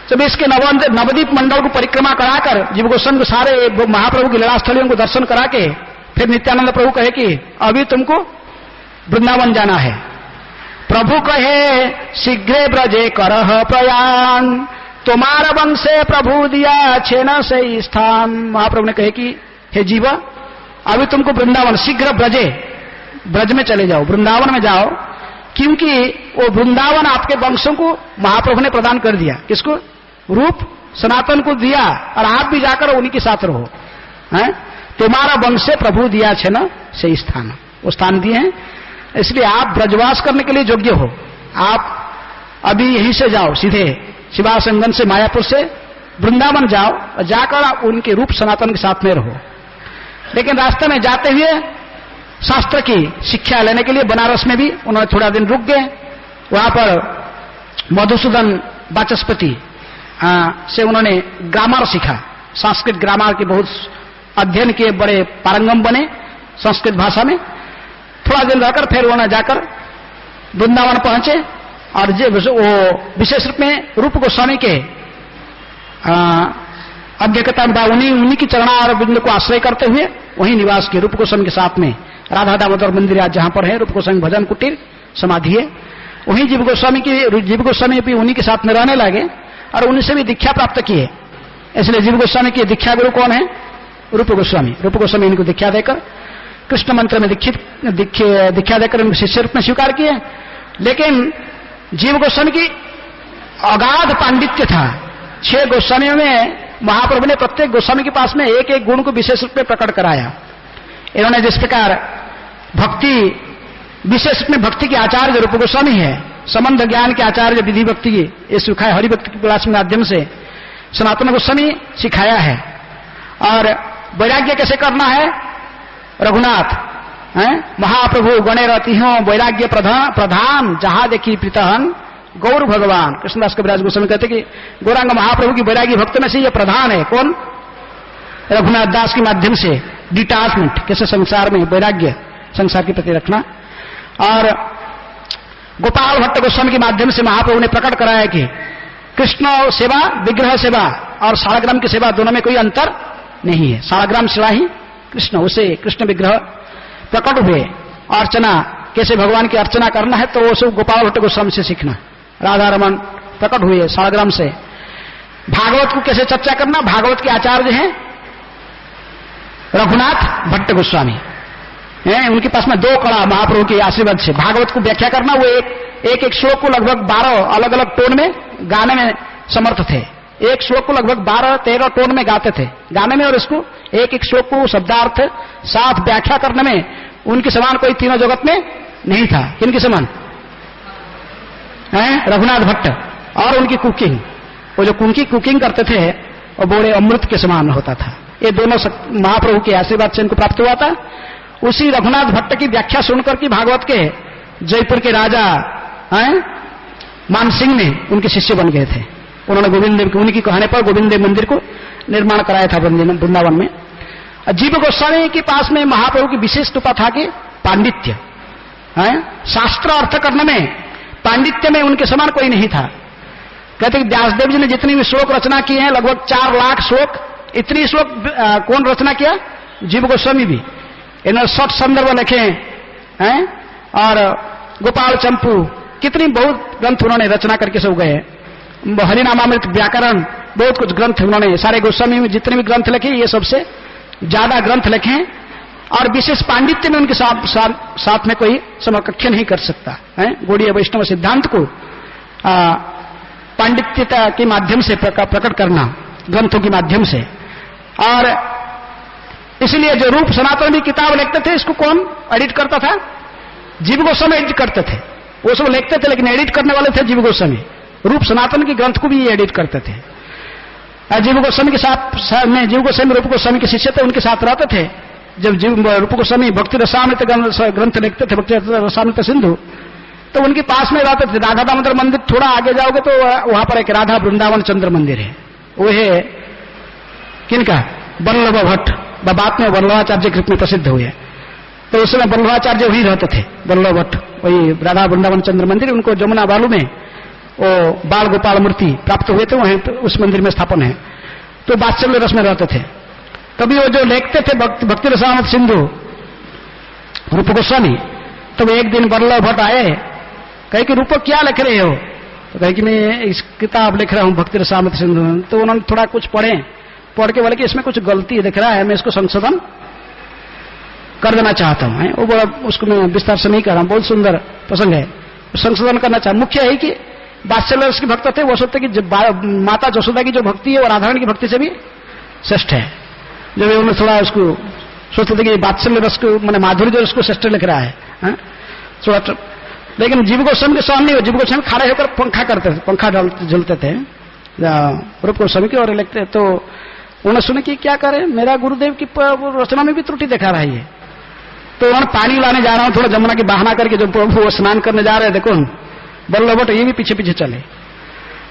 जब इसके नवदीप मंडल को परिक्रमा कराकर जीव गोस्वामी को सारे महाप्रभु की लीला स्थलियों को दर्शन करा के फिर नित्यानंद प्रभु कहे कि अभी तुमको वृंदावन जाना है। प्रभु कहे शीघ्र ब्रजे करह प्रयाण, तुम्हारा वंशे प्रभु दिया छेना से स्थान। महाप्रभु ने कहे कि हे जीवा, अभी तुमको वृंदावन, शीघ्र ब्रजे, ब्रज में चले जाओ, वृंदावन में जाओ, क्योंकि वो वृंदावन आपके वंशों को महाप्रभु ने प्रदान कर दिया। किसको? रूप सनातन को दिया, और आप भी जाकर उन्हीं के साथ रहो। तुम्हारा वंश से प्रभु दिया छे ना से स्थान, वो स्थान दिए हैं, इसलिए आप ब्रजवास करने के लिए योग्य हो। आप अभी यहीं से जाओ, सीधे शिवासंगन से मायापुर से वृंदावन जाओ और जाकर उनके रूप सनातन के साथ में रहो। लेकिन रास्ते में जाते हुए शास्त्र की शिक्षा लेने के लिए बनारस में भी उन्होंने थोड़ा दिन रुक गए। वहां पर मधुसूदन वाचस्पति से उन्होंने ग्रामर सीखा, संस्कृत ग्रामर के बहुत अध्ययन किए, बड़े पारंगम बने संस्कृत भाषा में। थोड़ा दिन रहकर फिर उन्होंने जाकर वृंदावन पहुंचे और वो विशेष रूप में रूप गोस्वामी के अध्यक्षता में उन्हीं की चरणा और बिंदु को आश्रय करते हुए वहीं निवास किए। रूप गोस्वामी के साथ में राधा दामोदर मंदिर आज जहां पर है, रूप गोस्वामी भजन कुटीर समाधि है, वहीं जीव गोस्वामी भी उन्हीं के साथ में रहने लगे और उन्हीं से भी दीक्षा प्राप्त किए। इसलिए जीव गोस्वामी के दीक्षा गुरु कौन है? रूप गोस्वामी। रूप गोस्वामी इनको दीक्षा देकर कृष्ण मंत्र में दीक्षा देकर इनको शिष्य रूप में स्वीकार किए। लेकिन जीव गोस्वामी की अगाध पांडित्य था। 6 गोस्वामियों में महाप्रभु ने प्रत्येक गोस्वामी के पास में एक एक गुण को विशेष रूप में प्रकट कराया। इन्होंने जिस प्रकार भक्ति, विशेष रूप में भक्ति के आचार्य रूप गोस्वामी है, संबंध ज्ञान के आचार्य विधि भक्ति ये सिखाया, हरिभक्ति के प्रयास के माध्यम से सनातन गोस्वामी सिखाया है। और वैराग्य कैसे करना है, रघुनाथ महाप्रभु गणे रहती हूँ वैराग्य प्रधान जहां देखी प्रीतहन गौर भगवान। कृष्णदास कविराज गोस्वामी कहते कि गौरांग महाप्रभु की वैरागी भक्त में से ये प्रधान है। कौन? रघुनाथ दास के माध्यम से डिटैचमेंट, कैसे संसार में वैराग्य संसार के प्रति रखना। और गोपाल भट्ट गोस्वामी के माध्यम से महाप्रभु ने प्रकट कराया कि कृष्ण सेवा, विग्रह सेवा और सालग्राम की सेवा दोनों में कोई अंतर नहीं है। सालग्राम सेवा ही कृष्ण, उसे कृष्ण विग्रह प्रकट हुए। अर्चना, कैसे भगवान की अर्चना करना है, तो वो सब गोपाल भट्ट गोस्वामी से सीखना। राधा रमन प्रकट हुए सालग्राम से। भागवत को कैसे चर्चा करना, भागवत के आचार्य हैं रघुनाथ भट्ट गोस्वामी, उनके पास में 2 कड़ा महाप्रभु के आशीर्वाद से। भागवत को व्याख्या करना, वो एक श्लोक को लगभग 12 अलग अलग टोन में गाने में समर्थ थे। एक श्लोक को लगभग 12-13 टोन में गाते थे गाने में, और इसको एक श्लोक को शब्दार्थ साफ व्याख्या करने में उनके समान कोई तीनों जगत में नहीं था। किनके समान? रघुनाथ भट्ट। और उनकी कुकिंग, वो जो कुकिंग करते थे वो बड़े अमृत के समान होता था। ये दोनों महाप्रभु के आशीर्वाद से इनको प्राप्त हुआ था। उसी रघुनाथ भट्ट की व्याख्या सुनकर के भागवत के जयपुर के राजा मान सिंह ने उनके शिष्य बन गए थे। उन्होंने गोविंद देव, उन्हीं की कहने पर गोविंद देव मंदिर को निर्माण कराया था वृंदावन में। जीव गोस्वामी के पास में महाप्रभु की विशेष कृपा था कि पांडित्य, शास्त्र अर्थ करने में, पांडित्य में उनके समान कोई नहीं था। कहते कि व्यासदेव जी ने जितनी भी श्लोक रचना किए हैं, लगभग 4 लाख श्लोक, इतनी श्लोक कौन रचना किया? जीव गोस्वामी भी। इन्होंने 60 संदर्भ लिखे हैं। और गोपाल चंपू, कितनी बहुत ग्रंथ उन्होंने रचना करके सब गए। हरिनामामृत, व्याकरण, बहुत कुछ ग्रंथ उन्होंने, सारे गोस्वामी में जितने भी ग्रंथ लिखे ये सबसे ज्यादा ग्रंथ लिखे हैं। और विशेष पांडित्य में उनके साथ में कोई समकक्ष नहीं कर सकता है। गौड़ीय वैष्णव सिद्धांत को पांडित्यता के माध्यम से प्रकट करना, ग्रंथों के माध्यम से। और इसलिए जो रूप सनातन भी किताब लिखते थे, इसको कौन एडिट करता था? जीव गोस्वामी एडिट करते थे। वो सब लिखते थे लेकिन एडिट करने वाले थे जीव गोस्वामी। रूप सनातन के ग्रंथ को भी ये एडिट करते थे। जीव गोस्वामी के साथ, जीव गोस्वामी रूप गोस्वामी के शिष्य थे, उनके साथ रहते थे। जब रूप गोस्वामी भक्ति रसामृत ग्रंथ लिखते थे, भक्ति रसामृत सिंधु, तो उनके पास में रहते थे। राधा दामोदर मंदिर थोड़ा आगे जाओगे तो वहां पर एक राधा वृंदावन चंद्र मंदिर है। वो है किनका? वल्लभ भट्ट। बाद में वल्लभाचार्य के रूप में प्रसिद्ध हुए। तो उस समय वल्लभाचार्य वही रहते थे, वल्लभ भट्ट, वही राधा वृंदावन चंद्र मंदिर। उनको जमुना बालू में वो बाल गोपाल मूर्ति प्राप्त हुए थे, वहीं उस मंदिर में स्थापन है। तो वात्सल्य रस में रहते थे। कभी वो जो लिखते थे भक्ति रसामृत सिंधु रूप गोस्वामी, तब एक दिन वल्लभ भट्ट आए, कहे कि रूप क्या लिख रहे हो? तो कहे कि मैं इस किताब लिख रहा हूं भक्ति रसामृत सिंधु। तो उन्होंने थोड़ा कुछ पढ़ के बोले कि इसमें कुछ गलती दिख रहा है, मैं इसको संशोधन कर देना चाहता हूं। वो बड़ा, उसको मैं विस्तार से नहीं कर रहा हूं, बहुत सुंदर प्रसंग है, संशोधन करना चाहता। मुख्य है कि वात्सल्य रस की भक्त थे, वो सोचते कि माता जसोदा की जो भक्ति है वो राधारानी की भक्ति से भी श्रेष्ठ है। जब उन्होंने थोड़ा उसको सोचते थे कि वात्सल्य रस को, मैंने माधुर्य रस को श्रेष्ठ लिख रहा है थोड़ा। लेकिन जीव गोस्वामी के सामने नहीं हो। जीव गोस्वामी खड़े होकर पंखा करते थे, पंखा झुलते थे रूप गोस्वामी की और लिखते। तो उन्होंने सुने कि क्या करे, मेरा गुरुदेव की रचना में भी त्रुटि दिखा रही है। तो उन्होंने पानी लाने जा रहा हूं, थोड़ा जमुना की बहाना करके, जो प्रभु स्नान करने जा रहे थे, कौन? वल्लभ भट्ट, ये भी पीछे पीछे चले।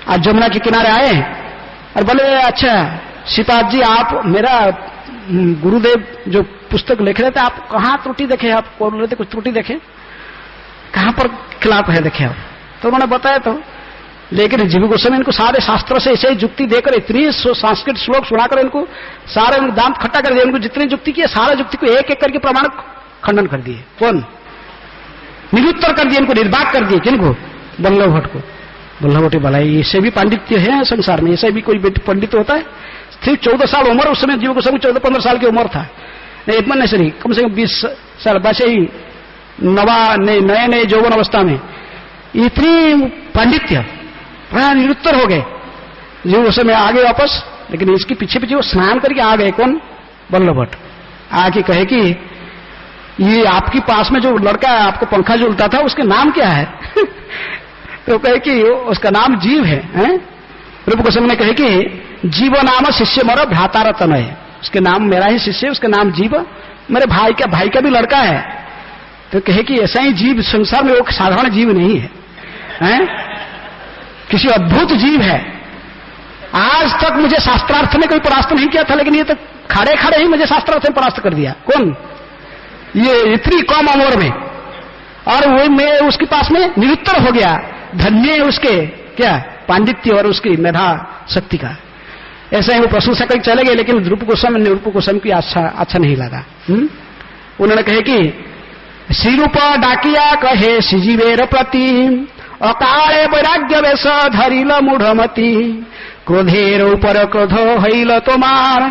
आज जमुना के किनारे आए और बोले, अच्छा श्रीपाद जी, आप मेरा गुरुदेव जो पुस्तक लिख रहे थे, आप कहाँ त्रुटि देखे? आप बोल रहे थे कुछ त्रुटि देखे, कहां पर खिलाफ है देखे आप? तो उन्होंने बताया। तो लेकिन जीव गोस्वामी इनको सारे शास्त्रों से ऐसे युक्ति देकर, इतनी संस्कृत श्लोक सुनाकर इनको सारे दांत खट्टा कर दिया। उनको जितनी युक्ति की, सारा युक्ति को एक एक करके प्रमाण खंडन कर दिए। कौन? निरुत्तर कर दिए, इनको निर्वाक कर दिए। किनको? वल्लभ भट्ट को। वल्लभ भट्ट भलाई, इससे भी पांडित्य है संसार में, ऐसे भी कोई पंडित होता है? सिर्फ 14 साल उम्र, उस समय जीव गोस्वामी 14-15 साल की उम्र था। इतना नहीं, सही कम से कम 20 साल, वैसे ही नए नए यौवन अवस्था में इतनी पांडित्य, निरुत्तर हो गए जीव गोस्वामी। आगे वापस, लेकिन इसके पीछे पीछे वो स्नान करके आ गए। कौन? वल्लभ भट्ट। आके कहे कि ये आपके पास में जो लड़का है, आपको पंखा जो उल्टा था, उसके नाम क्या है? तो कहे कि उसका नाम जीव है। रूप गोस्वामी ने कहे कि जीव नाम शिष्य मरो भ्राता रतन है, उसके नाम मेरा ही शिष्य है, उसका नाम जीव, मेरे भाई का भी लड़का है। तो कहे कि ऐसा ही जीव संसार में वो साधारण जीव नहीं है, हैं? किसी अद्भुत जीव है। आज तक मुझे शास्त्रार्थ में कोई परास्त नहीं किया था, लेकिन ये तो खड़े खड़े ही मुझे शास्त्रार्थ में परास्त कर दिया। कौन? ये इतनी कम उम्र में, और वो मैं उसके पास में निरुत्तर हो गया। धन्य है उसके क्या पांडित्य और उसकी मेधा शक्ति का। ऐसा ही वो प्रशंसा करके चले गए, लेकिन रूप गोस्वामी की अच्छा नहीं लगा। उन्होंने कहे कि श्री रूप डाकिया कहे सिजीवेर प्रति अकाले वैराग्य वेश धरिल मूढ़मती क्रोधेर ऊपर क्रोध हईल तोमार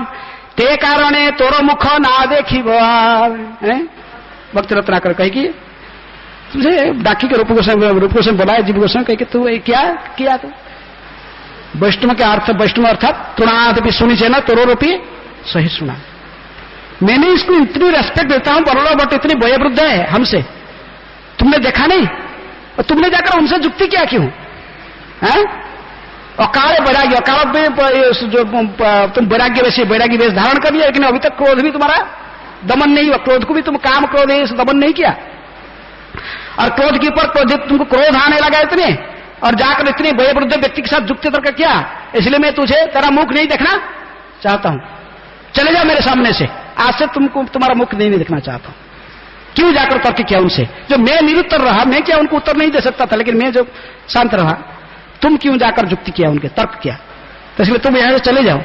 ते कारणे तोर मुख ना देखी बार। भक्त रत्नाकर कहे कि तुझे डाकी के रूप गोस्वामी बोला है, जीव गोस्वामी कहे कि तू क्या किया? तू वैष्णव के अर्थ, वैष्णव अर्थात तुणाद भी सुनी चाहिए ना, तोरो रूपी सही सुना। मैंने इसको इतनी रेस्पेक्ट देता हूं, बरोड़ा बट इतनी वयोवृद्ध है हमसे, तुमने देखा नहीं? और तुमने जाकर उनसे जुक्ति क्या क्यों? अकाल वैराग्य, अकाल जो तुम वैराग्य वेश धारण कर लिया, लेकिन अभी तक क्रोध भी तुम्हारा दमन नहीं हुआ। क्रोध को भी तुम काम क्रोध दमन नहीं किया, और क्रोध के ऊपर क्रोधित तुमको क्रोध आने लगा इतने, और जाकर इतने वयोवृद्ध व्यक्ति के साथ जुक्ति तर्क किया। इसलिए मैं तुझे तेरा मुख नहीं देखना चाहता हूं, चले जाओ मेरे सामने से, आज से तुमको तुम्हारा मुख नहीं देखना चाहता हूं। क्यों जाकर तर्क किया उनसे? जो मैं निरुत्तर रहा, मैं क्या उनको उत्तर नहीं दे सकता था, लेकिन मैं जो शांत रहा, तुम क्यों जाकर जुक्ति किया, उनके तर्क किया? तो इसलिए तुम यहां से चले जाओ,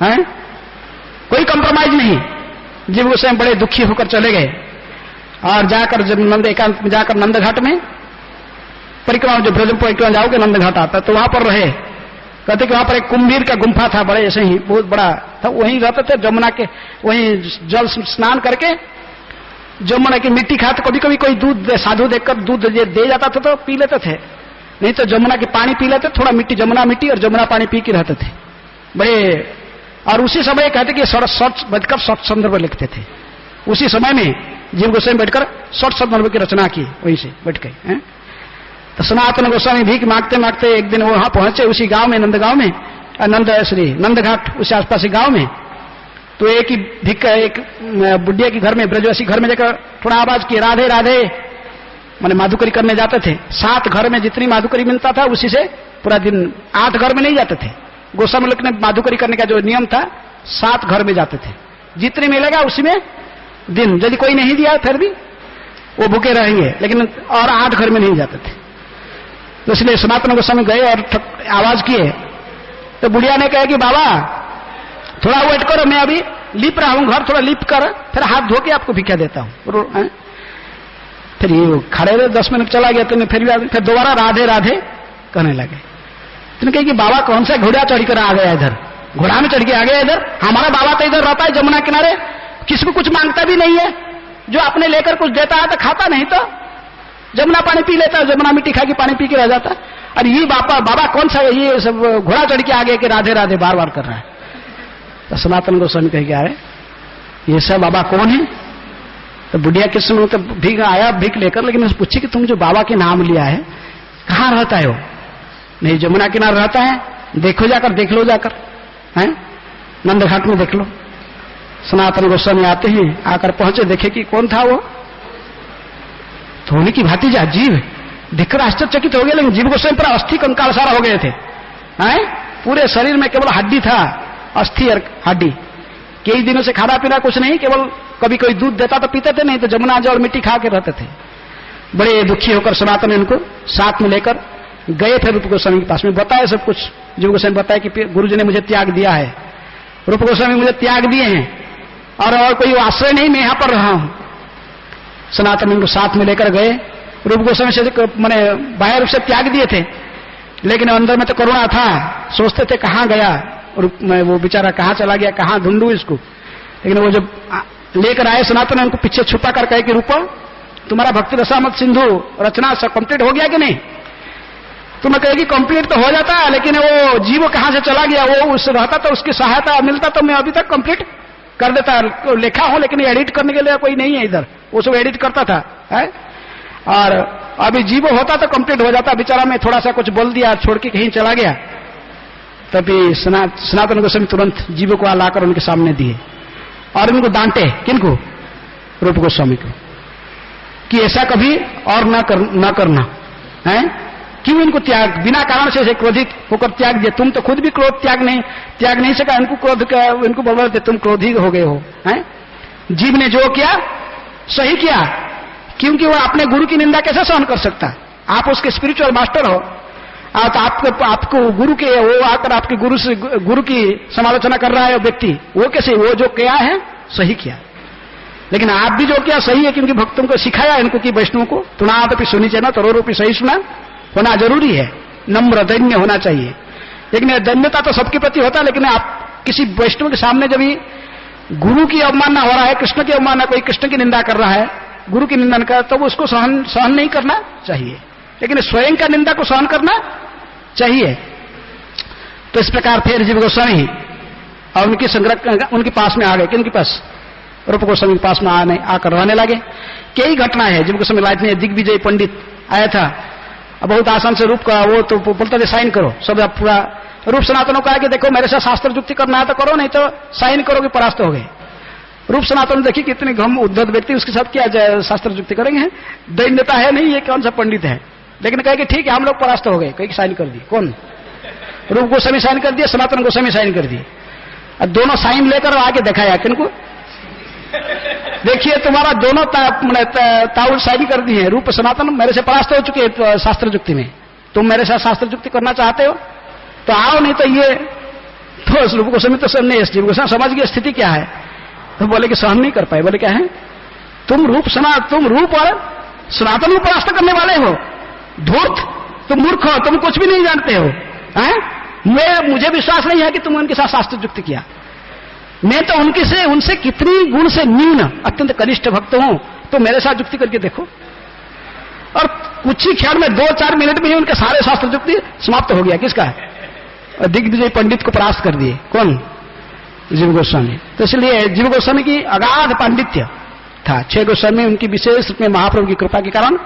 हैं? कोई कंप्रोमाइज नहीं। जीव गोस्वामी बड़े दुखी होकर चले गए, और जाकर जब नंद एकांत में जाकर नंद घाट में परिक्रमा, जो ब्रज परिक्रमा जाओगे नंद घाट आता, तो वहां पर रहे। कहते कि वहां पर एक कुंभीर का गुम्फा था, बड़े ऐसे ही बहुत बड़ा था, वहीं रहते थे। जमुना के वहीं जल स्नान करके जमुना की मिट्टी खाते, कभी कभी कोई दूध साधु देखकर दूध दे जाता था तो पी लेते थे, नहीं तो जमुना की पानी पी लेते, थोड़ा मिट्टी जमुना मिट्टी और जमुना पानी पी के रहते थे बड़े। और उसी समय कहते कि शॉर्ट बैठकर शॉर्ट संदर्भ लिखते थे। उसी समय में जीव गोस्वामी बैठकर शॉर्ट संदर्भ की रचना की, वहीं से बैठ गए। तो सनातन गोस्वामी भीख मांगते मांगते एक दिन वहां पहुंचे, उसी गांव में, नंद गांव में, नंद घाट उसी आसपास गांव में। तो एक ही भिक्ख, एक बुढ़िया के घर में, ब्रजवासी घर में जाकर थोड़ा आवाज किए, राधे राधे, माने माधुकरी करने जाते थे। 7 घर में जितनी माधुकरी मिलता था उसी से पूरा दिन, 8 घर में नहीं जाते थे। गोस्वामी लोग ने माधुकरी करने का जो नियम था, 7 घर में जाते थे, जितने मिलेगा उसी में दिन। यदि कोई नहीं दिया फिर भी वो भूखे रहेंगे, लेकिन और 8 घर में नहीं जाते थे। तो इसलिए सनातन गोस्वामी गए और आवाज किए, तो बुढ़िया ने कहा कि बाबा थोड़ा वेट करो, मैं अभी लिप रहा हूं घर, थोड़ा लिप कर फिर हाथ धो के आपको भिक्षा देता हूं। फिर ये खड़े रहे, 10 मिनट चला गया, तो मैं फिर दोबारा राधे राधे कहने लगे। तुमने कहा कि बाबा कौन सा घोड़ा चढ़ कर आ गया इधर, घोड़ा में चढ़ के आ गया इधर? हमारा बाबा तो इधर रहता है जमुना किनारे, किसी को कुछ मांगता भी नहीं है, जो अपने लेकर कुछ देता है तो खाता, नहीं तो जमुना पानी पी लेता है, जमुना मिट्टी खा के पानी पी के रह जाता। और ये बाबा कौन सा ये सब घोड़ा चढ़ के आ गया कि राधे राधे बार बार कर रहा है? तो सनातन गोस्वामी कह के आए, ये सब बाबा कौन है? तो बुढ़िया किस समय तो भीख आया, भीख लेकर, लेकिन उसने पूछी कि तुम जो बाबा के नाम लिया है कहाँ रहता है? वो नहीं जमुना किनारे रहता है, देखो जाकर, देख लो जाकर, हैं नंद घाट में देख लो। सनातन गोस्वामी आते हैं, आकर पहुंचे, देखे कि कौन था वो, धोनी की भातीजा जीव। देखकर आश्चर्यचकित हो गए, लेकिन जीव गोस्वामी पूरा अस्थि कंकाल सारा हो गए थे, हैं पूरे शरीर में केवल हड्डी था, अस्थि और हड्डी। कई दिनों से खाना पीना कुछ नहीं, केवल कभी कोई दूध देता तो पीते थे, नहीं तो जमुना जल मिट्टी खा के रहते थे। बड़े दुखी होकर सनातन इनको साथ में लेकर गए थे रूप गोस्वामी के पास में, बताया सब कुछ। जीव गोस्वामी बताया कि गुरुजी ने मुझे त्याग दिया है, रूप गोस्वामी मुझे त्याग दिए हैं, और कोई आश्रय नहीं, मैं यहां पर रहा हूं। सनातन इनको साथ में लेकर गए। रूप गोस्वामी से मैंने बाह्य रूप से त्याग दिए थे, लेकिन अंदर में तो करुणा था, सोचते थे कहां गया वो बेचारा, कहां चला गया, कहां ढूंढूं इसको। लेकिन वो जब लेकर आए सनातन, उनको पीछे छुपा कर कहे कि रूपा तुम्हारा भक्ति रसामत सिंधु रचना सब कंप्लीट हो गया कि नहीं? तुम कहेगी कंप्लीट तो हो जाता है, लेकिन वो जीव कहां से चला गया, वो उस रहता तो उसकी सहायता मिलता तो मैं अभी तक कंप्लीट कर देता। लिखा हूं लेकिन एडिट करने के लिए कोई नहीं है इधर, वो सब एडिट करता था, है? और अभी जीव होता तो कंप्लीट हो जाता। बेचारा मैं थोड़ा सा कुछ बोल दिया, छोड़ के कहीं चला गया। तभी सनातन गोस्वामी तुरंत जीवों को लाकर उनके सामने दिए और उनको डांटे। किनको? रूप गोस्वामी को। कि ऐसा कभी और न करना है। क्यों इनको त्याग, बिना कारण से क्रोधित होकर त्याग दिया? तुम तो खुद भी क्रोध त्याग नहीं सका, इनको क्रोध का, इनको बोल रहे थे तुम क्रोधी हो गए हो। हैं? जीव ने जो किया सही किया, क्योंकि वो अपने गुरु की निंदा कैसे सहन कर सकता? आप उसके स्पिरिचुअल मास्टर हो, तो आपको गुरु के, वो आकर आपके गुरु की समालोचना कर रहा है व्यक्ति, वो कैसे? वो जो किया है सही किया। लेकिन आप भी जो किया सही है, क्योंकि भक्तों को सिखाया इनको कि वैष्णव को तुनापि सुनी चाहिए, तरोरूपी सही सुना होना जरूरी है, नम्र दैन्य होना चाहिए। लेकिन दैन्यता तो सबके प्रति होता है, लेकिन आप किसी वैष्णव के सामने जब गुरु की अवमानना हो रहा है, कृष्ण की अवमानना, कोई कृष्ण की निंदा कर रहा है, गुरु की निंदा कर, तो उसको सहन नहीं करना चाहिए, लेकिन स्वयं का निंदा को सहन करना चाहिए। तो इस प्रकार फिर जीव गोस्वामी और उनकी संग्रह उनके पास में आ गए। किनके पास? रूप गोस्वामी के पास में आकर रहने लगे। कई घटना है। जीव गोस्वामी लाइफ में दिग्विजय पंडित आया था, बहुत आसान से रूप का, वो तो बोलता थे साइन करो, सब पूरा रूप सनातनों का है कि देखो मेरे साथ शास्त्र युक्ति करना है तो करो, नहीं तो साइन करोगे परास्त हो गए। रूप सनातन देखिए कितने घम उद्धत व्यक्ति, उसके साथ क्या शास्त्र युक्ति करेंगे? दैन्यता है नहीं, ये कौन सा पंडित है? लेकिन कहे कि ठीक है हम लोग परास्त हो गए, कहीं साइन कर दिए। कौन? रूप गोस्वामी साइन कर दिए, सनातन गोस्वामी साइन कर दिए। और दोनों साइन लेकर आगे दिखाया किनको, देखिए तुम्हारा दोनों ताउल साइन कर दिए, रूप सनातन मेरे से परास्त हो चुके हैं शास्त्र युक्ति में, तुम मेरे साथ शास्त्र युक्ति करना चाहते हो तो आओ, नहीं तो ये तो रूप गोस्वामी तो नहीं, जीव गोस्वामी समझ गए स्थिति क्या है, तो बोले कि सहन नहीं कर पाए। बोले क्या है? तुम रूप और सनातन को परास्त करने वाले हो, धूर्त, तुम मूर्ख हो, तुम कुछ भी नहीं जानते हो। मुझे विश्वास नहीं है कि तुम उनके साथ शास्त्र युक्ति किया। मैं तो उनसे कितनी गुण से न्यून अत्यंत कनिष्ठ भक्त हूं, तो मेरे साथ युक्ति करके देखो। और कुछ ही क्षण में 2-4 मिनट में ही उनके सारे शास्त्र युक्ति समाप्त हो गया। किसका? दिग्विजय पंडित को परास्त कर दिए। कौन? जीव गोस्वामी। तो इसलिए जीव गोस्वामी की अगाध पांडित्य था। 6 गोस्वामी उनकी विशेष रूप में महाप्रभु की कृपा के कारण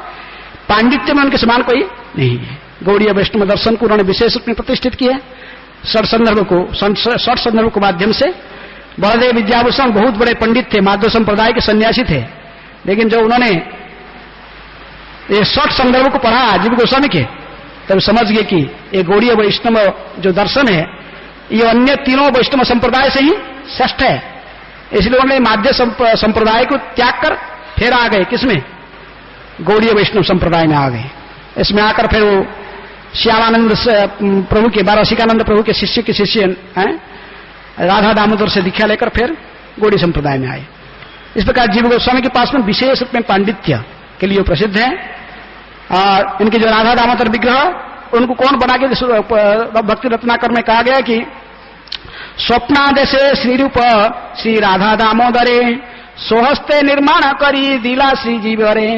पांडित्य में उनके समान कोई नहीं है। गौड़ीय वैष्णव दर्शन को उन्होंने विशेष रूप में प्रतिष्ठित किया। षट संदर्भ के माध्यम से बलदेव विद्याभूषण बहुत बड़े पंडित थे, माधव संप्रदाय के सन्यासी थे, लेकिन जब उन्होंने ये 6 संदर्भ को पढ़ा जीव गोस्वामी के, तब समझ गए कि ये गौड़ीय वैष्णव जो दर्शन है ये अन्य तीनों वैष्णव संप्रदाय से ही श्रेष्ठ है। इसलिए उन्होंने माध्य संप्रदाय को त्याग कर फिर आ गए किसमें? गौड़ीय वैष्णव संप्रदाय में आ गए। इसमें आकर फिर वो श्यामानंद प्रभु के, बारसिकानंद प्रभु के शिष्य के शिष्य हैं, राधा दामोदर से दीक्षा लेकर फिर गौड़ी संप्रदाय में आए। इस प्रकार जीव गोस्वामी के पास में विशेष रूप में पांडित्य के लिए प्रसिद्ध है। और इनके जो राधा दामोदर विग्रह, उनको कौन बना के भक्ति रत्नाकर में कहा गया कि स्वप्नादेशे श्रीरूप श्री राधा दामोदरे सोहस्ते निर्माण करी दिला श्री जीवरे।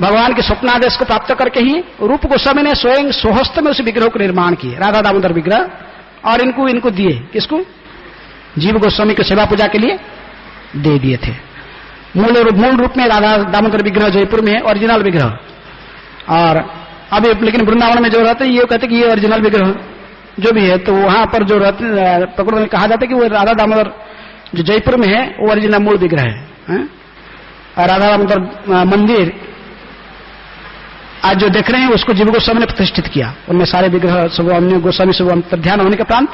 भगवान के स्वप्नादेश को प्राप्त करके ही रूप गोस्वामी ने स्वयं स्वहस्त में उस विग्रह को निर्माण किए, राधा दामोदर विग्रह, और इनको दिए। किसको? जीव गोस्वामी को सेवा पूजा के लिए दे दिए थे। मूल रूप में राधा दामोदर विग्रह जयपुर में है, ओरिजिनल विग्रह। और अभी लेकिन वृंदावन में जो रहते हैं ये कहते कि ये ओरिजिनल विग्रह जो भी है, तो वहां पर जो रहते प्रकृति में कहा जाता है कि वो राधा दामोदर जो जयपुर में है वो ओरिजिनल मूल विग्रह है। और राधा दामोदर मंदिर आज जो देख रहे हैं उसको जीव गोस्वामी ने प्रतिष्ठित किया। उनमें सारे विग्रह सब अन्य गोस्वामी सब अंतर्ध्यान होने के प्रांत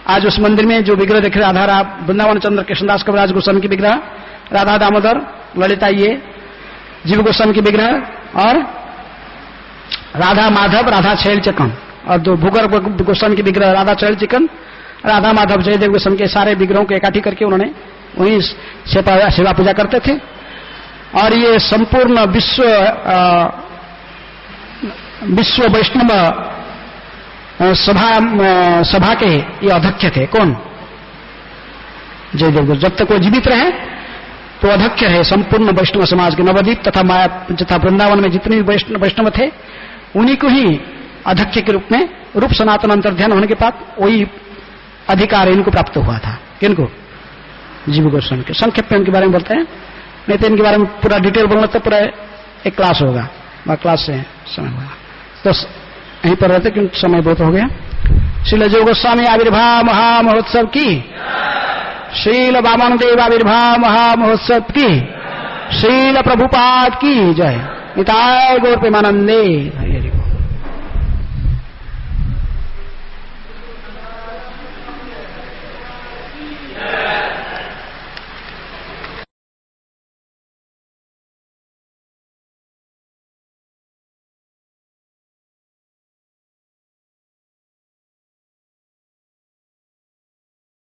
आज उस मंदिर में जो विग्रह देख रहे हैं, आधार वृंदावन चंद्र कृष्णदास कविराज गोस्वामी की विग्रह, राधा दामोदर, ललिता, ये जीव गोस्वामी की विग्रह, और राधा माधव, राधा छैल चिकन, और दो भूगर्भ गोस्वामी की विग्रह राधा छैल चिकन, राधा माधव जयदेव गोस्वामी के सारे विग्रहों को इकट्ठी करके उन्होंने वहीं सेवा पूजा करते थे। और ये संपूर्ण विश्व वैष्णव सभा के ये अध्यक्ष थे। कौन? जयदेव। जब तक वो जीवित रहे तो अध्यक्ष है संपूर्ण वैष्णव समाज के। नवद्वीप तथा वृंदावन में जितने भी वैष्णव थे उन्हीं को ही अध्यक्ष के रूप में रूप सनातन अंतर्ध्यान होने के बाद वही अधिकार इनको प्राप्त हुआ था। किनको? जीव गोस्वामी के। संक्षेप में इनके बारे में बोलते हैं, नहीं तो इनके बारे में पूरा डिटेल बोलना तो पूरा एक क्लास होगा, क्लास से समय होगा, तो यहीं पर रहते क्योंकि समय बहुत हो गया। श्रील जीव गोस्वामी आविर्भाव महामहोत्सव की, श्रील वामन देव आविर्भाव महामहोत्सव की, श्रील प्रभुपाद की जय। निताय गौर प्रेमानंदे।